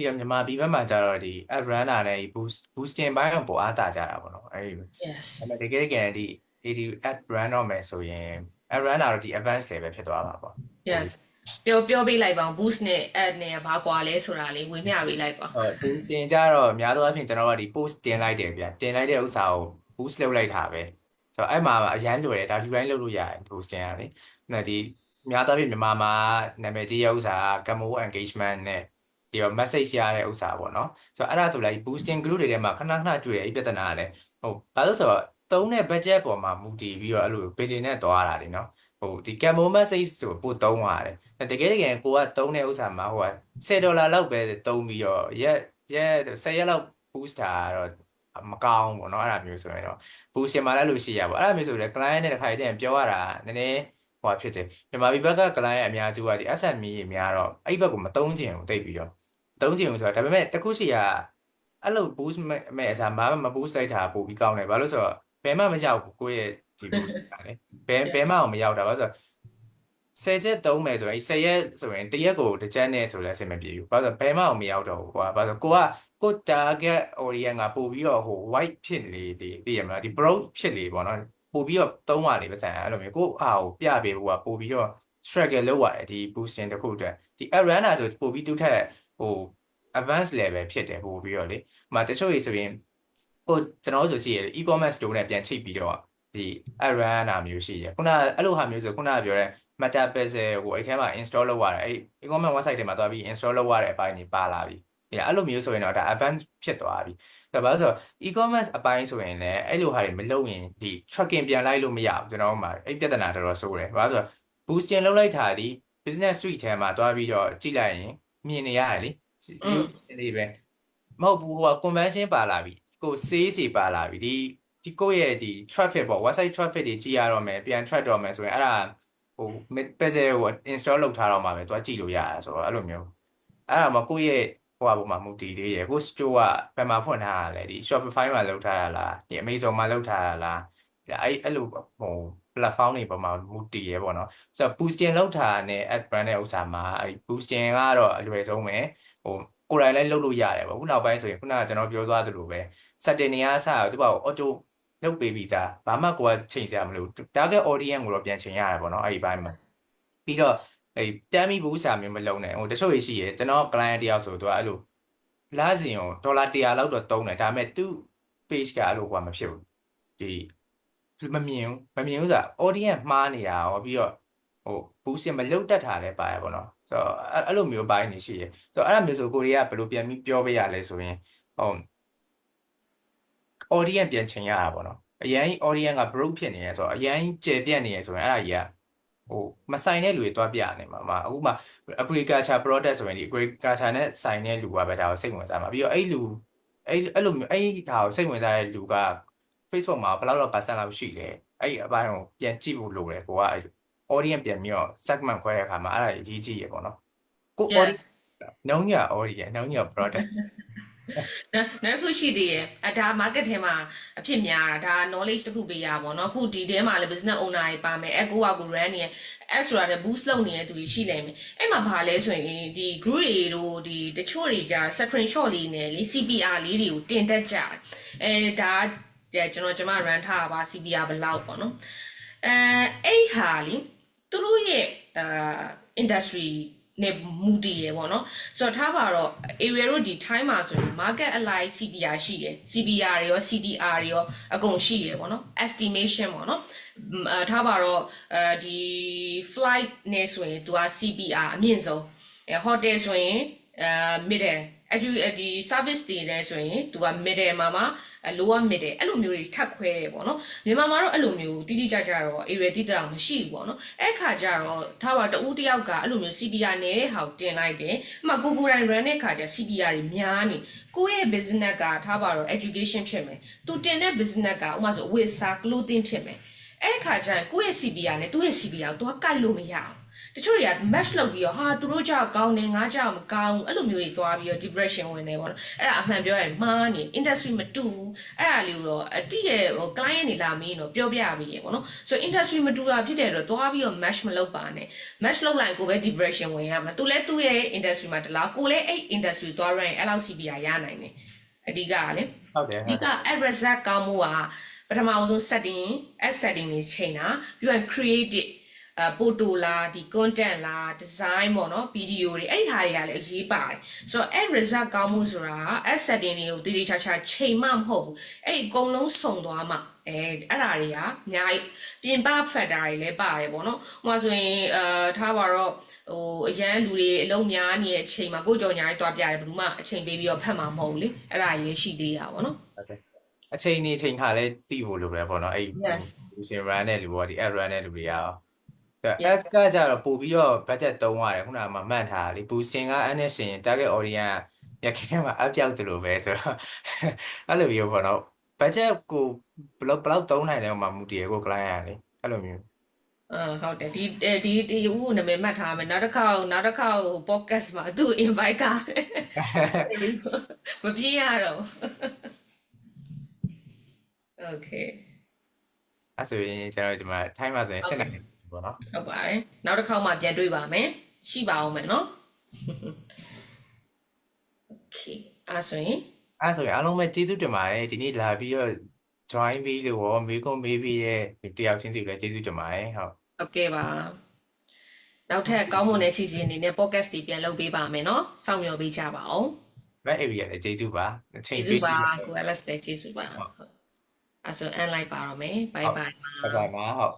ပြီးတော့မြန်မာပြည်ဘက်မှာကျတော့ဒီ app runner နဲ့ boosting ဘိုင်းတော့ပိုအားတာကြတာပေါ့နော်အဲ့ဒီ Yes အဲ့မဲ့တကယ်ဒီ AD app run တော့မယ်ဆိုရင် app runner တော့ဒီ advanced level ဖြစ်သွားမှာပေါ့ Yes ပြောပေးလိုက်ပါအောင် boost နဲ့ add နဲ့ဘာကွာလဲဆိုတာလေးဝေမျှပေးလိုက်ပါ ဟုတ် boosting ကြတော့အများသောအားဖြင့်ကျွန်တော်ကဒီ post တင်လိုက်တယ်ဗျတင်လိုက်တဲ့ဥစ္စာကို boost လုပ်လိုက်တာပဲဆိုတော့အဲ့မှာအရန်လွယ်တယ်ဒါလူတိုင်းလုပ်လို့ရတယ် boosting ကလေနော်ဒီအများသောအားဖြင့်မြန်မာမှာနာမည်ကြီးရဲ့ဥစ္စာက camo engagement နဲ့ဒီတော့ message ရတဲ့ဥစ္စာပေါ့နော်ဆိုတော့အဲ့ဒါဆိုလိုက် boosting group တွေထဲမှာခဏတွေ့တယ်အဲ့ပြဿနာကလည်းဟိုဘာလို့ဆိုတော့သုံးတဲ့ budget ပေါ်မှာမူတည်ပြီးတော့အဲ့လို bidding နဲ့သွားတာလေနော်ဟိုဒီ camo message ဆိုပို့သုံးရတယ်တကယ်ကိုကသုံးတဲ့ဥစ္စာမှာဟိုက$10လောက်ပဲသုံးပြီးတော့ရက်10ရက်လောက် boost တာတော့မကောင်းဘူးเนาะအဲ့ဒါမျိုးဆိုရင်တော့ boost မှာလည်းလို့ရှိရပါအဲ့ဒါမျိုးဆိုလည်း client နဲ့တစ်ခါကျရင်ပြောရတာနည်းနည်း ဟိုဖြစ်တယ်မြန်မာပြည်ဘက်က client အများစုကဒီ SME တွေများတော့အဲ့ဘက်ကိုမသုံးချင်ဘူးတိတ်ပြီးတော့သုံးချင်ဘူးဆိုတာဒါပေမဲ့တခုရှိရာအဲ့လို boost မဲ့အစားမ boost လိုက်တာပိုပြီးကောင်းတယ်ဘာလို့ဆိုတော့ဘယ်မှမရောက်ဘူးကိုယ့်ရဲ့ဒီ boost ကလေဘယ်မှမရောက်တာဘာလို့ဆိုတော့10ချက်သုံးမယ်ဆိုရင်10ရက်ဆိုရင်တစ်ရက်ကိုတစ်ချက်နဲ့ဆိုလဲအဆင်မပြေဘူးဘာလို့ဆိုတော့ဘယ်မှမရောက်တော့ဘူးကွာဘာလို့ဆိုတော့ကို target audience ကပို့ပြီးတော့ဟို white ဖြစ်လေသိရမလားဒီ broad ဖြစ်လေပေါ့နော်ပို့ပြီးတော့သုံးရလေပဲဆိုင်အဲ့လိုမျိုးကိုအားကိုပြပေးဖို့ကပို့ပြီးတော့ struggle လုပ်ရတယ်ဒီ boosting တစ်ခုအတွက်ဒီ app runner ဆိုပို့ပြီးသူထက်ဟို advanced level ဖြစ်တယ်ပို့ပြီးတော့လေတချို့ကြီးဆိုရင်ဟိုကျွန်တော်တို့ဆိုရှိရ e-commerce store နဲ့ပြန်ချိတ်ပြီးတော့ဒီ app runner မျိုးရှိရခုနအဲ့လိုဟာမျိုးဆိုခုနကပြောတဲ့ meta puzzle ဟိုအဲ့ထဲမှာ install လုပ်ရတယ်အဲ့ e-commerce website ထဲမှာသွားပြီး install လုပ်ရတဲ့အပိုင်းတွေပါလာပြီဒီအဲ့လိုမျိုးဆိုရင်တော့ဒါ advanced ဖြစ်သွားပြီဒါပါဆို e-commerce အပိုင်းဆိုရင်လည်းအဲ့လိုဟာတွေမလုပ်ရင်ဒီ tracking ပြန်လိုက်လို့မရဘူးကျွန်တော်တို့မှာအဲ့ပြဿနာတော်တော်ဆိုးတယ်ဘာလို့ဆိုတော့ boosting လုပ်လိုက်တာဒီ business suite ထဲမှာသွားပြီးတော့ကြည့်လိုက်ရင်မြင်နေရတယ်လေ နေပဲမဟုတ်ဘူးဟိုက conversion ပါလာပြီကို sales တွေပါလာပြီဒီကိုယ့်ရဲ့ဒီ traffic ပေါ့ website traffic တွေကြည့်ရတော့မယ်ပြန် track တော့မယ်ဆိုရင်အဲ့ဒါဟို puzzle ကို install လုပ်ထားတော့မှာပဲသွားကြည့်လို့ရတာဆိုတော့အဲ့လိုမျိုးအဲ့ဒါမှကိုယ့်ရဲ့ဟိုဟာပုံမှာမူတည်သေးရယ်ကို store ကဘယ်မှာဖွင့်ထားရလဲဒီ Shopify မှာလုပ်ထားရလားဒီ Amazon မှာလုပ်ထားရလားအဲ့လိုဟို platform တွေပေါ်မှာမူတည်ရယ်ပေါ့နော်ဆိုတော့ boosting လုပ်ထားတဲ့ ad brand တဲ့ဥစ္စာမှာအဲ့ boosting ကတော့အလွယ်ဆုံးပဲဟိုကိုယ်တိုင်လည်းလုပ်လို့ရတယ်ပေါ့ခုနောက်ပိုင်းဆိုရင်ခုနကကျွန်တော်ပြောသွားသလိုပဲ setting တွေအစားသူ့ဘာကို auto လုပ်ပေးပြီးသားဘာမှကိုယ်ကချိန်စရာမလို target audience ကိုတော့ပြန်ချိန်ရတယ်ပေါ့နော်အဲ့ဒီဘိုင်းမှာပြီးတော့အဲ့တမ်းပြီးဘူးစာမျိုးမလုံးနဲ့ဟိုတချို့ရှိရကျွန်တော် client တယောက်ဆိုသူကအဲ့လိုလာစဉ်ကိုဒေါ်လာ100လောက်တော့တုံးတယ်ဒါပေမဲ့သူ့ page ကအဲ့လိုကွာမဖြစ်ဘူးဒီမမြင်ဘူးဆိုတာ audience မှားနေတာရောပြီးတော့ဟို boosting မလုပ်တတ်တာလည်းပါရပေါ့နော်ဆိုတော့အဲ့လိုမျိုးပိုင်းနေရှိရဆိုတော့အဲ့လိုမျိုးဆိုကိုရီးယားဘယ်လိုပြန်ပြီးပြောပေးရလဲဆိုရင်ဟို audience ပြန်ချိန်ရတာပေါ့နော်အရင် audience က broke ဖြစ်နေရဲဆိုတော့အရင်ကျယ်ပြန့်နေရဲဆိုရင်အဲ့ဒါကြီးကဟိုမဆိုင်တဲ့လူတွေတွားပြနေမှာအခုမှ agriculture product ဆိုရင်ဒီ agriculture နဲ့ဆိုင်တဲ့လူကပဲဒါကိုစိတ်ဝင်စားမှာပြီးတော့အဲ့လူအဲ့လိုမျိုးအဲ့ဒါကိုစိတ်ဝင်စားတဲ့လူက Facebook မှာဘယ်လောက်တော့ percent လောက်ရှိလဲအဲ့အပိုင်းကိုပြန်ကြည့်ဖို့လိုတယ်ကိုက audience ပြန်ပြီးတော့ segment ခွဲတဲ့အခါမှာအဲ့ဒါအကြီးကြီးရပေါ့နော်ကို audience နှုံးည audience နှုံးည product နောက်တစ်ခုရှိသေးတယ်ဒါ market ထဲမှာအဖြစ်များတာဒါ knowledge တစ်ခုပေးရပါတော့အခုဒီထဲမှာလည်း business owner တွေပါမယ် echo ကို run နေရ app ဆိုတာလည်း boost လုပ်နေတဲ့သူတွေရှိလိမ့်မယ်အဲ့မှာဘာလဲဆိုရင်ဒီ group တွေတို့ဒီတချို့တွေကြာ screenshot လေးနဲ့လေ CPR လေးတွေကိုတင်တက်ကြတယ်ဒါကျွန်မ run ထားတာပါ CPR ဘယ်လောက်ပေါ့နော်အဲ့ဟာလीသူတို့ရဲ့industry နဲ့မူတည်ရယ်ပေါ့နော်ဆိုတော့ထားပါတော့ area တို့ဒီ time မှာဆိုရင် market alike CPR ရှိတယ် CPR တွေရော CTR တွေရောအကုန်ရှိရယ်ပေါ့နော် estimation ပေါ့နော်ထားပါတော့ဒီ flight နဲ့ဆိုရင်သူက CPR အမြင့်ဆုံးhotel ဆိုရင်middle ဒီ service တွေလည်းဆိုရင်သူက middle မှာlower middle အဲ့လိုမျိုးတွေထပ်ခွဲတယ်ပေါ့နော်မြန်မာမှာတော့အဲ့လိုမျိုးတိတိကျကျတော့ area တိတိကျမရှိဘူးပေါ့နော်အဲ့ခါကျတော့ထားပါတဦးတယောက်ကအဲ့လိုမျိုး CPR နေတဲ့ဟာကိုတင်လိုက်တယ်အမှကိုယ်တိုင် run တဲ့ခါကျ CPR တွေများနေကိုယ့်ရဲ့ business ကထားပါတော့ education ဖြစ်မယ်သူတင်တဲ့ business ကဥပမာဆို ဝစ်စာ clothing ဖြစ်မယ်အဲ့ခါကျရင်ကိုယ့်ရဲ့ CPR နဲ့သူ့ရဲ့ CPR ကိုသူကကိုက်လို့မရအောင်တချို့တွေက match လုပ်ပြီးတော့ဟာသူတို့ကြောက်ကောင်းတယ်ငါကြောက်မကောင်းဘူးအဲ့လိုမျိုးတွေသွားပြီးတော့ depression ဝင်နေပေါ့နော်အဲ့ဒါအမှန်ပြောရင်မှားနေ industry မတူဘူးအဲ့ဒါလေးကိုတော့အတိရဲ့ဟို client တွေလာမင်းတော့ပြောပြပြီးရပေါ့နော်ဆိုတော့ industry မတူတာဖြစ်တဲ့တော့သွားပြီးတော့ match မလုပ်ပါနဲ့ match လုပ်လိုက်ကိုပဲ depression ဝင်ရမှာသူလည်းသူ့ရဲ့ industry မှာတလားကိုလည်းအဲ့ industry သွားရရင်အဲ့လောက် CPR ရနိုင်တယ်အဓိကကလေဟုတ်တယ်အဓိက average ကောင်းမှုကပထမဆုံး setting setting တွေချိန်တာပြီးရင် create ပိုတိုလားဒီ content လား design ပေါ့နော် video တွေအဲ့ဒီဟာတွေကလည်းအရေးပါတယ်ဆိုတော့အဲ့ result ကောင်းမှုဆိုတာက ad setting တွေကိုတည်တည်ချာချာချိန်မှမဟုတ်ဘူးအဲ့ဒီအကုန်လုံးစုံသွားမှအဲ့ဒါတွေကအများကြီးပြင်ပ factor တွေလည်းပါတယ်ပေါ့နော်ဟိုမှာဆိုရင်ထားပါတော့ဟိုအရန်လူတွေအလုံးများနေတဲ့အချိန်မှာကိုကြော်ညာကြီးတွားပြတယ်ဘယ်သူမှအချိန်ပေးပြီးတော့ဖတ်မှာမဟုတ်ဘူးလေအဲ့ဒါကြီးရှိသေးတာပေါ့နော်အချိန်နေချိန်ခါလဲသိဖို့လိုပဲပေါ့နော်အဲ့လူရှင် run တဲ့လူပေါ့ဒီ app run တဲ့လူတွေရောapp ကကြတော့ပို့ပြီးတော့ budget သုံးရတယ်ခုနကမှမှတ်ထားလေ boosting ကအဲ့နဲ့ရှင် target audience ရခိုင်မှာ app ပြောက်တယ်လို့ပဲဆိုတော့အဲ့လိုမျိုးပေါ့နော် budget ကိုဘယ်လောက်သုံးနိုင်လဲဟိုမှာမူတည်ရကို client ရလေအဲ့လိုမျိုး ဟုတ်တယ်ဒီဦးနာမည်မှတ်ထားမယ်နောက်တစ်ခေါက် podcast မှာသူ့ invite ကမပြေးရတော့ okay အဲ့ဆိုရင်ကျွန်တော်ဒီမှာ time မှာဆိုရင်7နိုင်ပေါ့နော် ဟုတ်ပါတယ်နောက်တစ်ခေါက်မှပြန်တွေ့ပါမယ်ရှိပါအောင်မယ်နော် okay အဲ့ဆိုရင် အဲ့ဆိုရင်အားလုံးပဲကျေးဇူးတင်ပါတယ်ဒီနေ့လာပြီးတော့ join ပြီးလို့မေးခွန်းမေးပြီးတဲ့တယောက်ချင်းစီလည်းကျေးဇူးတင်ပါတယ်ဟုတ် ဟုတ်ကဲ့ပါနောက်ထပ်ကောင်းမွန်တဲ့စီစဉ်အနေနဲ့ podcast တွေပြန်လုပ်ပေးပါမယ်နော်စောင့်မျှော်ပေးကြပါအောင် မဲ့ area လည်းကျေးဇူးပါအချိန် ကျေးဇူး ပေး ပါ ပြီး ကို Alice ကျေးဇူးပါအဲ့ဆိုအန်လိုက်ပါတော့မယ် bye bye ပါ ဘိုင်ဘိုင်ပါဟုတ်